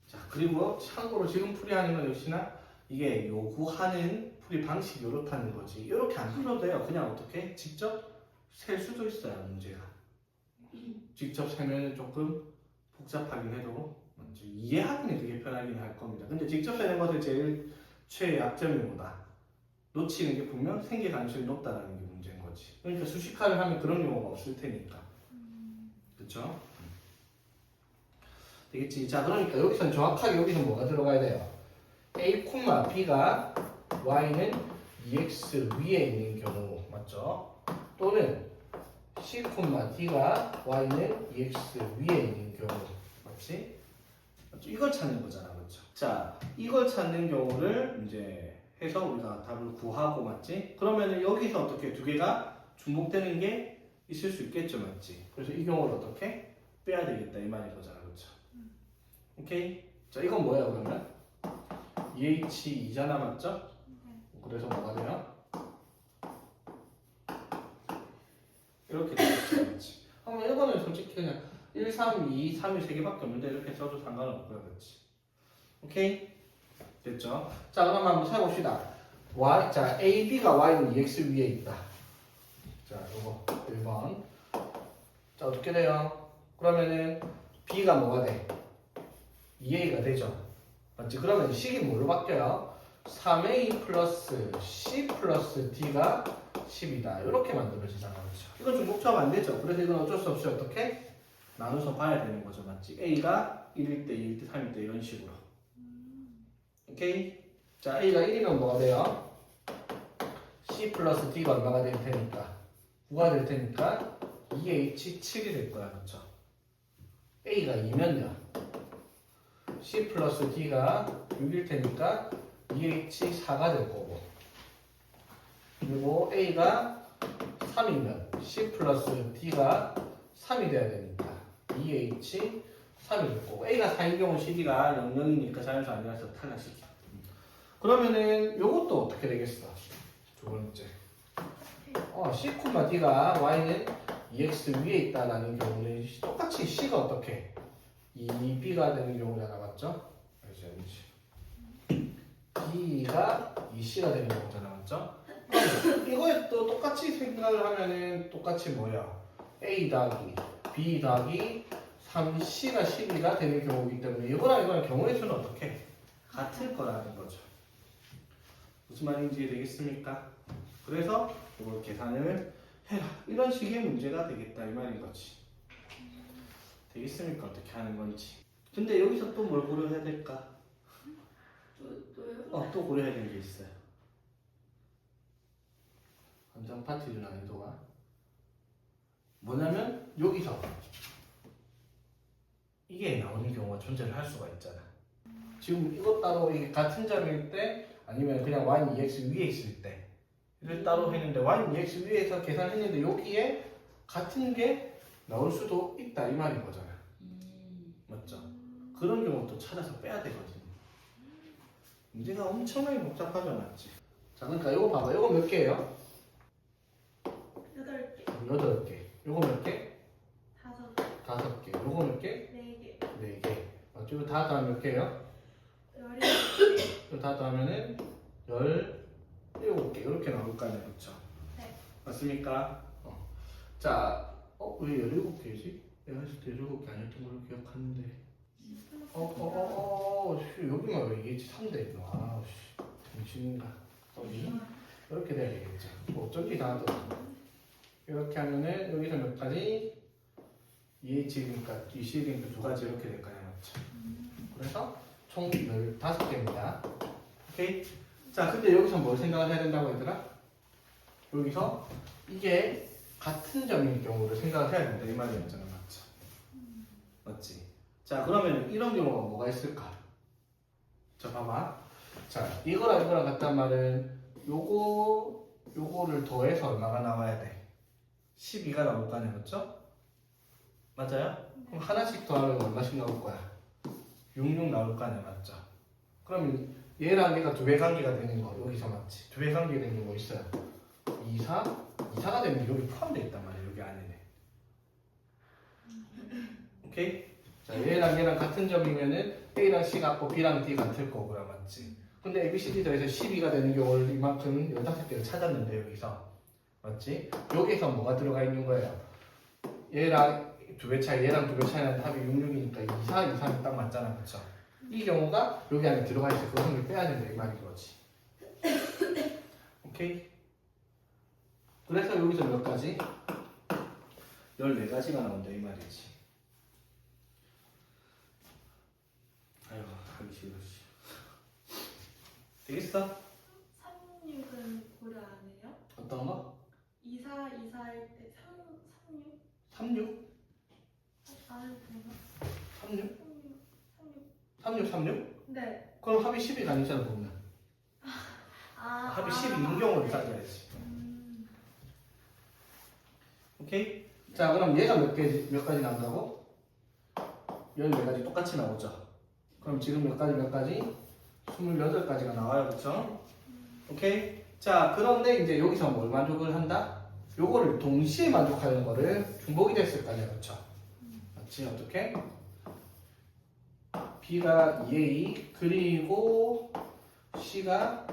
자, 그리고 참고로 지금 풀이하는 건 역시나 이게 요구하는 풀이 방식이 이렇다는 거지. 이렇게 안 풀어도 돼요. 그냥 어떻게 직접 셀 수도 있어요, 문제가. 직접 세면 조금 복잡하긴 해도 이해하기는 되게 편하긴 할 겁니다. 근데 직접 세는 것의 제일 최약점이 뭐다? 놓치는 게 분명 생길 가능성이 높다는 게 문제인 거지. 그러니까 수식화를 하면 그런 경우가 없을 테니까. 그렇죠? 되겠지? 자, 그러니까 여기서는 정확하게 여기서 뭐가 들어가야 돼요? A, B가 Y는 2x 위에 있는 경우 맞죠? 또는 C, D가 Y는 2x 위에 있는 경우 맞지? 맞죠? 이걸 찾는 거잖아, 그렇죠? 자, 이걸 찾는 경우를 이제 해서 우리가 답을 구하고 맞지? 그러면은 여기서 어떻게 두 개가 중복되는 게 있을 수 있겠죠, 맞지? 그래서 이 경우를 어떻게 빼야 되겠다 이 말인 거잖아, 그렇죠? 오케이? 자, 이건 뭐야 그러면? 2H2잖아, 맞죠? 그래서 뭐가 돼요? 이렇게 되겠죠, 맞지? 그러면 이거는 솔직히 그냥 1, 3, 2, 3이 3개밖에 없는데 이렇게 써도 상관없고요, 그렇지? 오케이? 됐죠? 자, 그럼 한번 해봅시다. Y, 자, A, B가 Y는 2X 위에 있다. 자, 요거 1번. 자, 어떻게 돼요? 그러면은 B가 뭐가 돼? 2A가 되죠? 맞지? 그러면 식이 뭘로 바뀌어요? 3A 플러스 C 플러스 D가 10이다. 이렇게 만들어지잖아, 그렇죠? 이건 중복처럼 안 되죠? 그래서 이건 어쩔 수 없이 어떻게? 나눠서 봐야 되는 거죠, 맞지? A가 1일 때, 2일 때, 3일 때 이런 식으로. 오케이? 자, A가 1이면 뭐가 돼요? C 플러스 D가 얼마가 될 테니까 9가 될 테니까 2H7이 될 거야, 그렇죠? A가 2면요 C 플러스 D가 6일 테니까 2H4가 될 거고 그리고 A가 3이면 C 플러스 D가 3이 돼야 되니까 2H3이 될 거고 A가 4인 경우 CD가 00이니까 자연수 아니라서 탈락시켜. 그러면은 요것도 어떻게 되겠어? 두 번째. C, D가 Y는 2X 위에 있다라는 경우는 똑같이 C가 어떻게? 2B가 되는 경우잖아, 맞죠? B가 2C가 되는 경우잖아, 맞죠? 이거에 또 똑같이 생각을 하면은 똑같이 뭐야? A 더하기 B 더하기 3C가 12가 되는 경우이기 때문에 이거랑 이거랑 경우의 수는 어떻게? 같을 거라는 거죠. 무슨 말인지 되겠습니까? 그래서 이걸 계산을 해라. 이런 식의 문제가 되겠다 이 말인 거지. 되겠습니까? 어떻게 하는 건지. 근데 여기서 또 뭘 고려해야 될까? 또요? 또 고려해야 되는 게 있어요. 완전 파티죠, 난이도가. 뭐냐면 여기서 이게 나오는 경우가 존재를 할 수가 있잖아. 지금 이것 따로 이게 같은 점일 때 아니면 그냥 y는 2x 위에 있을 때 이를 따로 했는데 y는 2x 위에서 계산했는데 여기에 같은 게 나올 수도 있다 이 말인 거잖아. 맞죠? 그런 경우도 찾아서 빼야 되거든. 문제가 엄청나게 복잡하죠, 맞지? 자, 그러니까 이거 봐봐. 이거 몇 개예요? 8개, 8개. 이거 몇 개? 5개, 5개. 이거 몇 개? 4개, 4개. 맞죠? 이거 다 더하면 몇 개예요? 17개. 이거 다 더하면은 17개. 이렇게 나올 거 아니야, 그쵸? 네. 맞습니까? 자, 왜 17개지? 내가 했을 때 17개 아니었던 걸로 기억하는데. 여기만 왜 이게 3대? 아, 정신인가? 이렇게 돼야 되겠죠. 뭐 어쩐지 다 하더라고. 이렇게 하면은 여기서 몇 가지? 2H니까 2C니까 두 가지 이렇게 될 거냐, 맞죠? 그래서 총 15개입니다. 오케이? 자, 근데 여기서 뭘 생각을 해야 된다고 얘들아? 여기서 이게 같은 점인 경우를 생각을 해야 된다 이 말이었잖아, 맞죠? 맞지? 자, 그러면 이런 경우가 뭐가 있을까? 자, 봐봐. 자, 이거랑 이거랑 같단 말은 요거를 더해서 얼마가 나와야 돼? 12가 나올 거 아니야, 맞죠? 맞아요? 그럼 하나씩 더하면 얼마씩 나올 거야? 66 나올 거 아니야, 맞죠? 그러면 얘랑 얘가 두 배 관계가 되는 거 여기서 맞지? 두 배 관계 되는 게 뭐 있어요? 2가 되는 게 여기 포함되어 있단 말이야, 여기 안에. 오케이? 자, 얘랑 같은 점이면은 A랑 C 같고 B랑 D 같을 거고요, 맞지? 근데 A, B, C, D 더해서 12가 되는 경우를 이만큼 15개를 찾았는데 여기서 맞지? 여기서 뭐가 들어가 있는 거예요? 얘랑 두 배 차이, 얘랑 두 배 차이 나는데 합이 66이니까 2, 3이 딱 맞잖아, 그쵸? 이 경우가 여기 안에 들어가 있어. 그 성을 빼야 된다 이 말인 거지. 오케이? 그래서 여기서 몇 가지? 14가지가 나온다 이 말이지. 되겠어? 36은 고려 안 해요? 어떤 거? 24일 때 36? 36? 안 해도 되나? 36? 36. 36, 36? 네. 그럼 합이 10이 아니잖아 보면. 합이 12인 경우를 따져야지. 오케이? 자 그럼 얘가 몇 가지 나온다고? 14가지 똑같이 나오죠. 그럼 지금 몇 가지? 28가지가 나와요. 그쵸? 오케이? 자 그런데 이제 여기서 뭘 만족을 한다? 요거를 동시에 만족하는 거를 중복이 됐을 거 아니야. 그쵸? 맞지? 어떻게? B가 2A 그리고 D가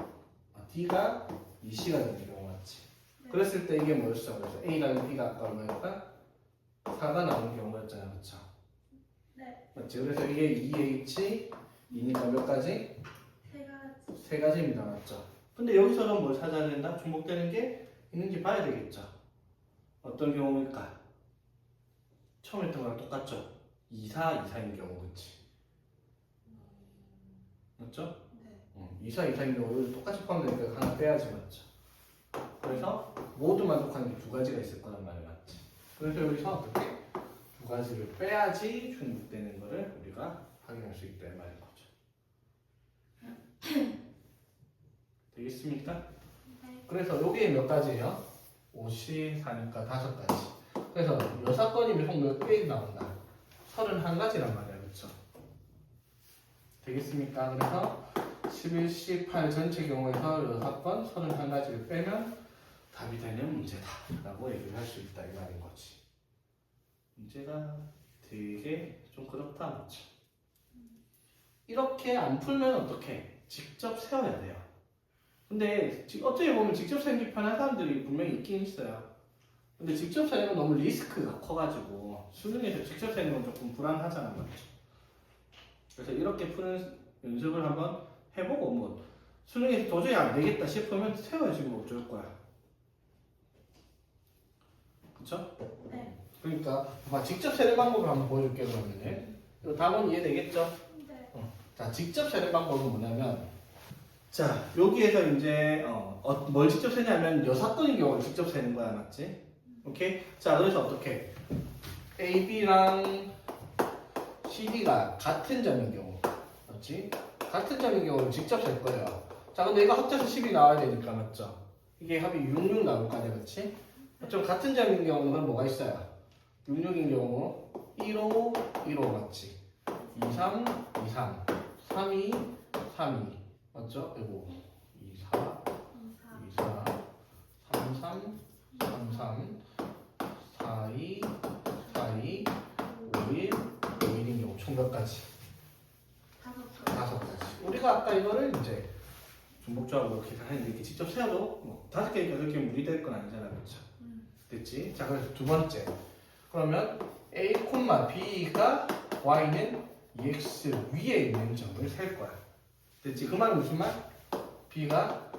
2C가 되는 경우 맞지? 그랬을 때 이게 뭐였어? 그래서 A랑 B가 아까 얼마였다? 4가 나오는 경우였잖아. 그쵸? 네. 맞지? 그래서 이게 2H, 2니까 몇 가지? 세 가지. 3가지입니다. 맞죠? 근데 여기서는 뭘 찾아야 된다? 중복되는 게 있는지 봐야 되겠죠? 어떤 경우일까? 처음 했던 거랑 똑같죠? 2, 4, 2, 4인 경우, 그치? 맞죠? 네. 2, 4, 2, 4인 경우 똑같이 포함되니까 하나 빼야지. 맞죠? 그래서 모두 만족하는 게 2가지가 있을 거란 말이 맞지? 그래서 여기서 어떻게? 2가지를 빼야지 중복되는 거를 우리가 확인할 수 있다 이 말인 거죠. 되겠습니까? 네. 그래서 여기에 몇 가지예요? 54니까 5가지. 그래서 6건이면 총 몇 개 나온다? 31가지란 말이야. 그쵸? 되겠습니까? 그래서 11, 18 전체 경우에서 6건, 31가지를 빼면 답이 되는 문제다 라고 얘기를 할 수 있다 이 말인 거지. 문제가 되게 좀 그렇다. 그렇죠? 이렇게 안 풀면 어떻게? 직접 세워야 돼요. 근데 어떻게 보면 직접 세기 편한 사람들이 분명히 있긴 있어요. 근데 직접 세는 건 너무 리스크가 커가지고 수능에서 직접 세는 건 조금 불안하잖아. 맞죠? 그래서 이렇게 푸는 연습을 한번 해보고 뭐 수능에서 도저히 안 되겠다 싶으면 세워야지 뭐 어쩔 거야. 그쵸? 네. 그러니까 봐, 직접 세는 방법을 한번 보여줄게. 그러면은 이거 답은 이해되겠죠? 네. 자, 직접 세는 방법은 뭐냐면 자, 여기에서 이제 뭘 직접 세냐면 6건의 경우를 직접 세는 거야. 맞지? 오케이? 자, 그래서 어떻게? A, B랑 CD가 같은 점인 경우 맞지? 같은 점인 경우를 직접 셀 거예요. 자, 근데 이거 합쳐서 10이 나와야 되니까 맞죠? 이게 합이 66 나올 거 아니야. 그렇지? 좀 같은 점인 경우는 뭐가 있어요? 66인 경우 15, 15 맞지? 23, 23, 32, 32 맞죠? 이거 24, 24, 33, 33, 42, 42, 51, 51인 경우 총 몇 가지? 5가지. 우리가 아까 이거를 이제 중복조합으로 계산했는데 이렇게 직접 세워도 뭐 5개, 8개 무리될 건 아니잖아. 그렇죠? 됐지? 자, 그래서 두 번째. 그러면 A, B가 Y는 EX 위에 있는 점을 셀 거야. 됐지? 그 말은 무슨 말? B가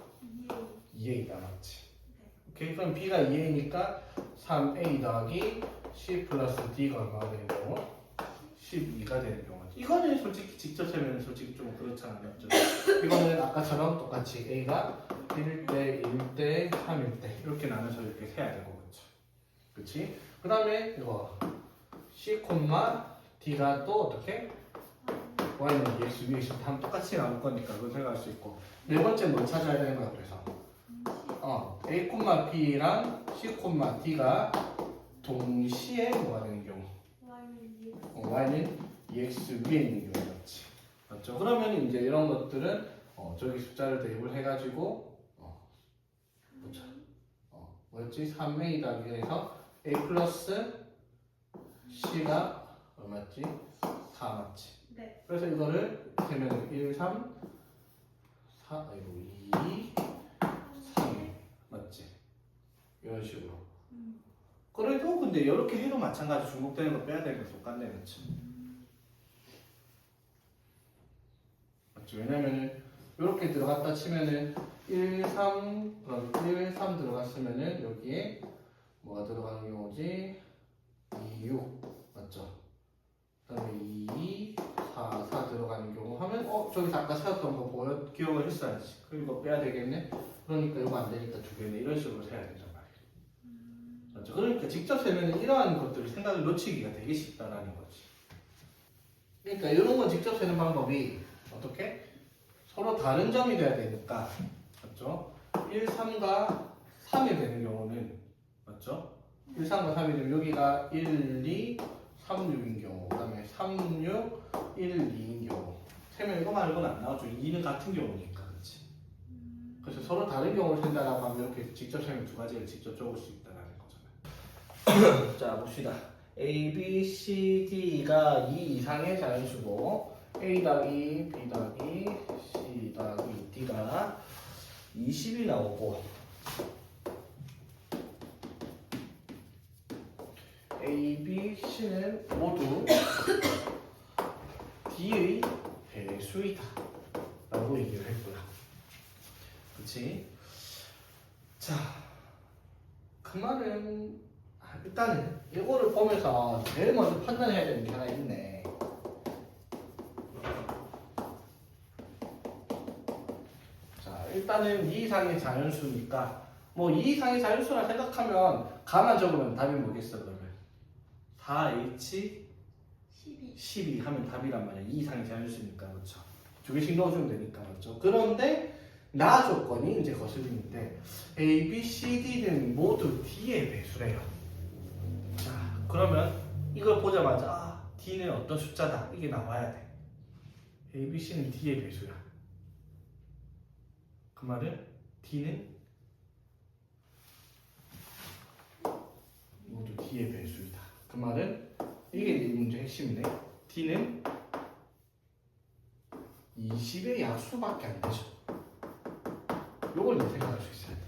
2A다. 맞지? 오케이? 그럼 B가 2A니까 3A 더하기 C 플러스 D가 얼마가 되는 경우? 12가 되는 경우. 이거는 솔직히 직접 세면 솔직히 좀 그렇잖아. 맞죠? 이거는 아까처럼 똑같이 A가 1대, 1대, 3일 때 이렇게 나눠서 이렇게 세야 되고. 그렇죠? 그치? 그 다음에 이거 C, D가 또 어떻게? Y는 EX 위에 있으면 다 똑같이 나올 거니까 그걸 생각할 수 있고 네 번째 뭘 찾아야 되는 거야. 그래서 A, B랑 C, D가 동시에 뭐가 되는 경우? Y는 EX 위에 있는 경우 맞지? 맞죠? 그러면 이제 이런 것들은 저기 숫자를 대입을 해가지고 보자. 뭐였지? 3A 더하기 해서 A 플러스 C가 얼마였지? 4 맞지? 네. 그래서 이거를 세면 1, 3, 4, 아이고 2, 3 맞지? 이런 식으로. 그래도 근데 이렇게 해도 마찬가지 중복되는 거 빼야 되는 거 똑같네. 그치? 맞죠? 왜냐면은 이렇게 들어갔다 치면은 1, 3, 그럼 1, 3 들어갔으면은 여기에 뭐가 들어가는 경우지? 2, 6 맞죠? 그다음에 2, 4 들어가는 경우 하면 저기 아까 찾았던 거 보여? 기억을 했어야지. 그럼 이거 빼야 되겠네? 그러니까 이거 안 되니까 두 개네. 이런 식으로 세야 된단 말이야. 맞죠? 그러니까 직접 세면 이러한 것들을 생각을 놓치기가 되게 쉽다라는 거지. 그러니까 이런 건 직접 세는 방법이 어떻게? 서로 다른 점이 돼야 되니까 맞죠? 1, 3과 3이 되는 경우는 맞죠? 1, 3과 3이 되면 여기가 1, 2, 3, 6인 경우 그 다음에 3, 6, 1, 2인 경우 세면 이거 말고는 안 나오죠. 2는 같은 경우니까 그렇지. 그래서 서로 다른 경우를 쓴다라고 하면 이렇게 직접 세면 두 가지를 직접 적을 수 있다는 거잖아요. 자 봅시다. A, B, C, D가 2 이상의 자연수고 A 더하기 B 더하기 C 더하기 D가 20이 나오고 A, B, C는 모두 D의 배수이다 라고 얘기를 했고요. 그치? 자, 그 말은 일단은 이거를 보면서 제일 먼저 판단해야 되는 게 하나 있네. 자, 일단은 2 이상의 자연수니까 뭐 2 이상의 자연수라 생각하면 가만 적으면 답이 뭐겠어 그러면? 4H 12 하면 답이란 말이야. 2 이상의 자연수니까 그렇죠. 두 개씩 넣어주면 되니까 그렇죠. 그런데 나 조건이 이제 거슬리는데 A, B, C, D는 모두 D의 배수래요. 자, 그러면 이걸 보자마자 D는 어떤 숫자다 이게 나와야 돼. A, B, C는 D의 배수야. 그 말은 D는 모두 D의 배수이다. 그 말은 이게 이 문제 핵심이네. D는 20의 약수밖에 안 되죠. 요걸 너 생각할 수 있어야 돼.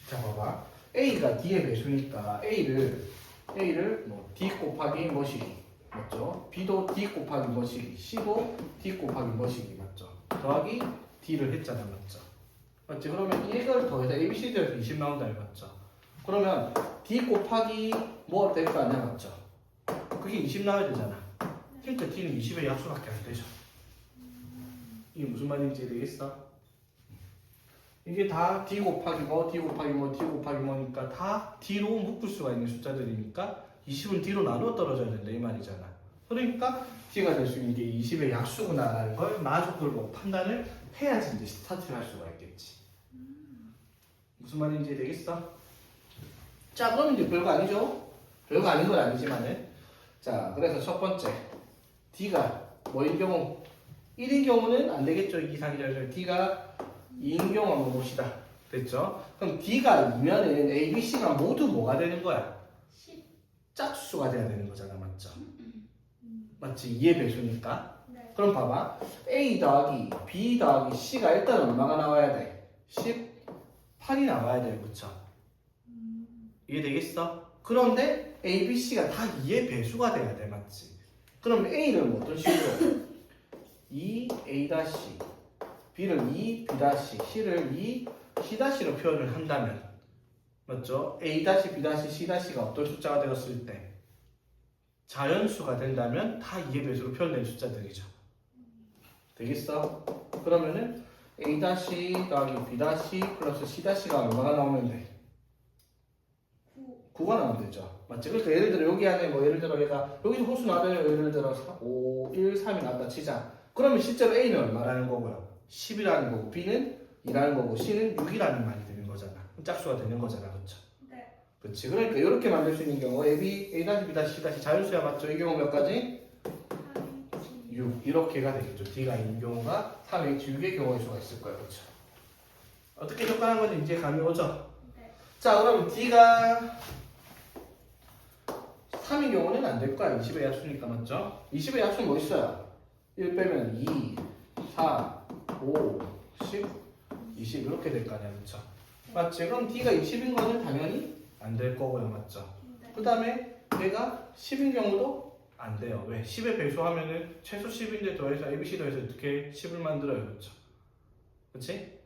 자, 봐봐. A가 D의 배수니까 A를 뭐 D 곱하기 뭐시기 맞죠? B도 D 곱하기 뭐시기, C도 D 곱하기 뭐시기 맞죠? 더하기 D를 했잖아 맞죠? 맞지? 그러면 이걸 더해서 A, B, C, D에서 20 나온다 맞죠? 그러면 D 곱하기 뭐 될 거 아니야 맞죠? 그게 20 나와야 되잖아. 그러니까 D는 20의 약수밖에 안 되죠. 이게 무슨 말인지 되겠어? 이게 다 D 곱하기 뭐, D 곱하기 뭐, D 곱하기 뭐니까 다 D로 묶을 수가 있는 숫자들이니까 20은 D로 나누어 떨어져야 된다 이 말이잖아. 그러니까 D가 될 수 있는 게 20의 약수구나라는 걸 나조건을 보고 판단을 해야지 이제 스타트를 할 수가 있겠지. 무슨 말인지 되겠어? 자, 그럼 이제 별거 아니죠? 별거 아닌 건 아니지만은 자, 그래서 첫 번째 D가 뭐인 경우 1인 경우는 안 되겠죠. 2 이상이 자연수. D가 2인 경우 한번 봅시다. 됐죠? 그럼 D가 2면은 A, B, C가 모두 뭐가 되는 거야? 10. 짝수가 돼야 되는 거잖아. 맞죠? 맞지? 2의 배수니까. 네. 그럼 봐봐. A 더하기 B 더하기 C가 일단 얼마가 나와야 돼? 18이 나와야 돼요. 그쵸? 이해되겠어? 그런데 A, B, C가 다 2의 배수가 돼야 돼. 맞지? 그럼 A를 뭐 어떤 식으로? 2A 다시 B를 2B 다시 C를 2C 다시로 표현을 한다면 맞죠? A 다시 B 다시 C 다시가 어떤 숫자가 되었을 때 자연수가 된다면 다 2의 배수로 표현된 숫자들이죠. 되겠어? 그러면은 A 다시 더하기 B 다시 플러스 C 다시가 얼마가 나오면 돼? 9가 나오면 되죠. 맞지? 그러니까 예를 들어 여기 안에 뭐 예를 들어 얘가 여기서 호수 나오면 예를 들어 5, 1, 3이 나온다 치자. 그러면 실제로 A는 얼마라는 거고요? 10이라는 거고 B는 2라는 거고 C는 6이라는 말이 되는 거잖아. 짝수가 되는 거잖아. 그렇죠? 네. 그렇지. 그러니까 이렇게 만들 수 있는 경우 A, B, A 다시 B 다시 C 다시 자연수야 맞죠? 이 경우 몇 가지? 6 이렇게가 되겠죠. D가 2인 경우가 3H 6의 경우의 수가 있을 거예요. 그렇죠? 어떻게 접근한 건지 이제 감이 오죠? 네. 자, 그럼 D가 3인 경우는 안 될 거야. 20의 약수니까 맞죠? 20의 약수는 뭐 있어요? 1 빼면 2, 4, 5, 10, 20 이렇게 될 거 아니야. 그렇죠? 맞지? 그럼 D가 20인 거는 당연히 안 될 거고요. 맞죠? 네. 그 다음에 얘가 10인 경우도 안 돼요. 왜? 10의 배수하면은 최소 10인데 더해서 ABC 더해서 어떻게 10을 만들어요. 그렇죠? 그렇지?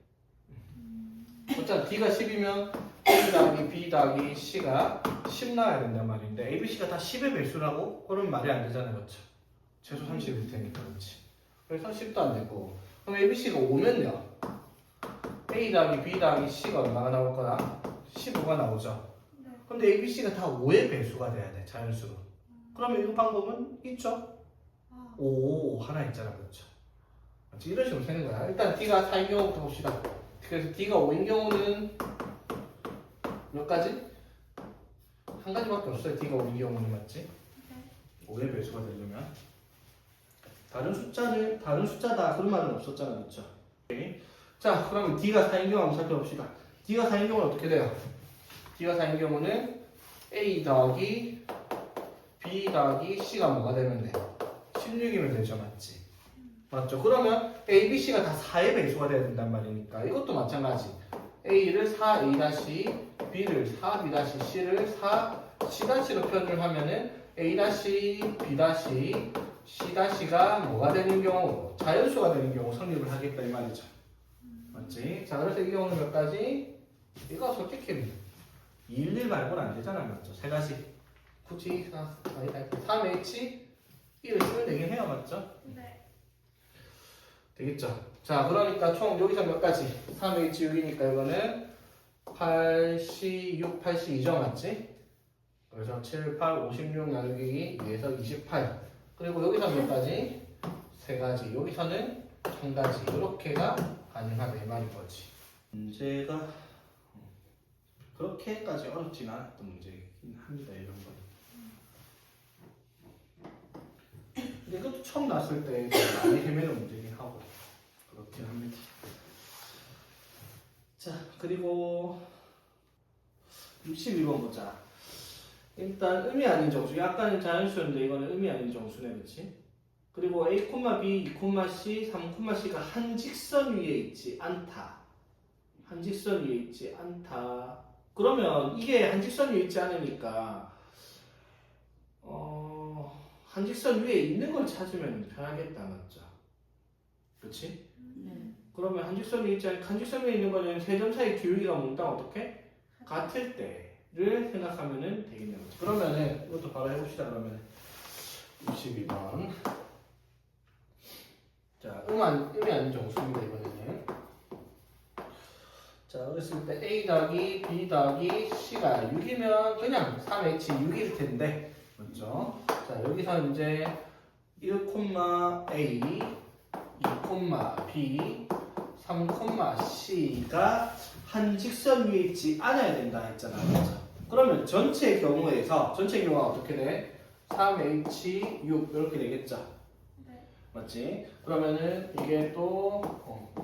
어차피 D가 10이면 A 더하기 B 더하기 C가 10 나와야 된단 말인데 ABC가 다 10의 배수라고? 그러면 말이 안 되잖아요, 그렇죠? 최소 30일 테니까 그렇지. 그래서 10도 안 되고 그럼 ABC가 5면요 A 더하기 B 더하기 C가 얼마가 나올 거야? 15가 나오죠. 네. 근데 ABC가 다 5의 배수가 돼야 돼, 자연수로. 그러면 이 방법은 있죠? 아, 5 하나 있잖아, 그렇죠? 이런 식으로 세는 거야. 일단 D가 4인 경우부터 봅시다. 그래서 D가 5인 경우는 몇 가지? 한 가지밖에 없어요. D가 5인 경우는 맞지? 네. 5의 배수가 되려면 다른 숫자다 그런 말은 없었잖아, 그렇죠? 자, 그러면 D가 4인 경우 한번 살펴봅시다. D가 4인 경우는 어떻게 돼요? D가 4인 경우는 A 더하기 B 더하기 C가 뭐가 되면 돼? 16이면 되죠, 맞지? 맞죠? 그러면 A, B, C가 다 4의 배수가 돼야 된단 말이니까 이것도 마찬가지. A를 4A-, B를 4B-C를 4C-로 표현을 하면은 A-, B-, C-가 뭐가 되는 경우? 자연수가 되는 경우 성립을 하겠다 이 말이죠. 맞지? 자, 그래서 이 경우는 몇 가지? 이거 솔직히 11 말고는 안 되잖아, 맞죠? 세 가지. 굳이 3H 1을 쓰면 되긴 해요, 맞죠? 네. 되겠죠? 자, 그러니까 총 여기서 몇 가지? 3H6이니까 이거는 8C, 6, 8C 2죠, 맞지? 그래서 7, 8, 56 나누기 2에서 28. 그리고 여기서 몇 가지? 세 가지. 여기서는 한 가지. 이렇게가 가능하다 이 말인 거지. 문제가 그렇게까지 어렵진 않았던 문제이긴 합니다, 이런 거. 근데 이것도 처음 났을 때 많이 헤매는 문제긴 하고 그렇긴 합니다. 자, 그리고 62번 보자. 일단 의미 아닌 정수. 약간은 자연수였는데 이거는 의미 아닌 정수네, 그렇지? 그리고 A, B, 2, C, 3, C가 한 직선 위에 있지 않다. 한 직선 위에 있지 않다. 그러면 이게 한 직선 위에 있지 않으니까 한 직선 위에 있는 걸 찾으면 편하겠다, 맞죠? 그렇지? 네. 그러면 한 직선 위에 있지 않으니까 한 직선 위에 있는 거는 세 점 사이 기울기가 몽땅 어떻게? 같을 때를 생각하면 되겠네요. 그러면은 이것도 바로 해봅시다. 그러면 62번. 자, 의미 아닌 정수입니다, 이번에는. 자, 그랬을 때 A 더하기 B 더하기 C가 6이면 그냥 3H6일 텐데, 맞죠? 자, 여기서 이제 1,A, 2,B, 3,C가 한 직선 위에 있지 않아야 된다 했잖아, 맞죠? 그러면 전체 경우가 어떻게 돼? 3H6 이렇게 되겠죠? 네. 맞지? 그러면은 이게 또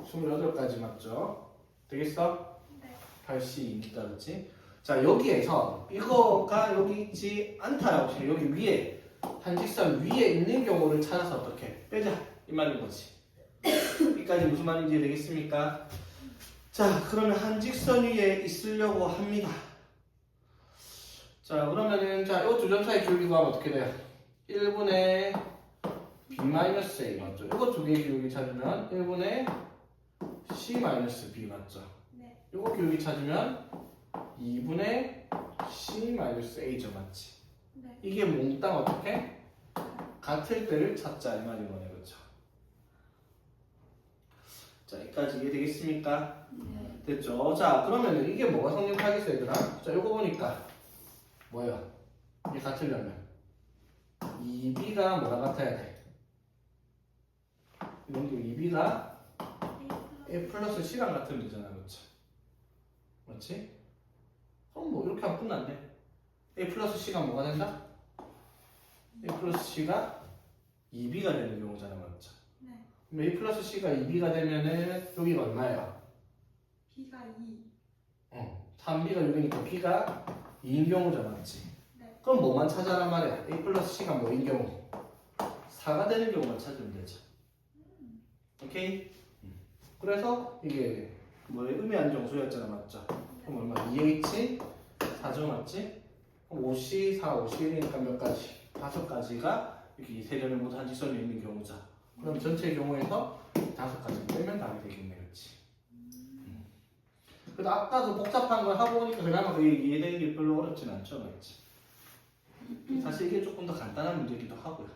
28가지 맞죠? 되겠어? 네. 8C이니까 그렇지? 자, 여기에서 이거가 여기 있지 않다라고 치면 여기 위에 한직선 위에 있는 경우를 찾아서 어떻게 빼자 이 말인 거지. 여기까지 무슨 말인지 되겠습니까? 자, 그러면 한직선 위에 있으려고 합니다. 자, 그러면은 자, 이 두 점 사이 기울기 구하면 어떻게 돼요? 1분의 B-A 맞죠? 이거 두 개의 기울기 찾으면 1분의 C-B 맞죠? 네. 이거 기울기 찾으면 2분의 C-A죠, 맞지? 네. 이게 몽땅 어떻게? 같을 때를 찾자 이 말인 거네, 그렇죠? 자, 여기까지 이해되겠습니까? 네. 됐죠? 자, 그러면은 이게 뭐가 성립하겠어요, 얘들아? 자, 이거 보니까 뭐예요? 이게 같으려면 2B가 뭐랑 같아야 돼? 이런 게 2B가 A 플러스 C랑 같으면 되잖아, 그렇죠? 맞지? 그럼 뭐 이렇게 하면 끝났네. A 플러스 C가 뭐가 된다? A 플러스 C가 2B가 되는 경우잖아, 맞죠? 네. 그럼 A 플러스 C가 2B가 되면은 여기가 얼마예요? B가 2. 3B가 6이니까 B가 2인 경우잖아, 맞지? 네. 그럼 뭐만 찾아란 말이야? A 플러스 C가 뭐인 경우? 4가 되는 경우만 찾으면 되죠. 오케이? 그래서 이게 뭐 의미한 정수였잖아, 맞죠? 그럼 얼마? 2H 4죠, 맞지? 그럼 5C 4, 5C1이니까 몇 가지? 5가지가 이렇게 세 점이 모두 한 직선에 있는 경우자. 그럼 전체 경우에서 5가지 빼면 답이 되겠네, 그렇지? 그래도 아까 그 복잡한 걸 하고 오니까 그나마 그게 이해되는 게 별로 어렵진 않죠, 맞지? 사실 이게 조금 더 간단한 문제이기도 하고요.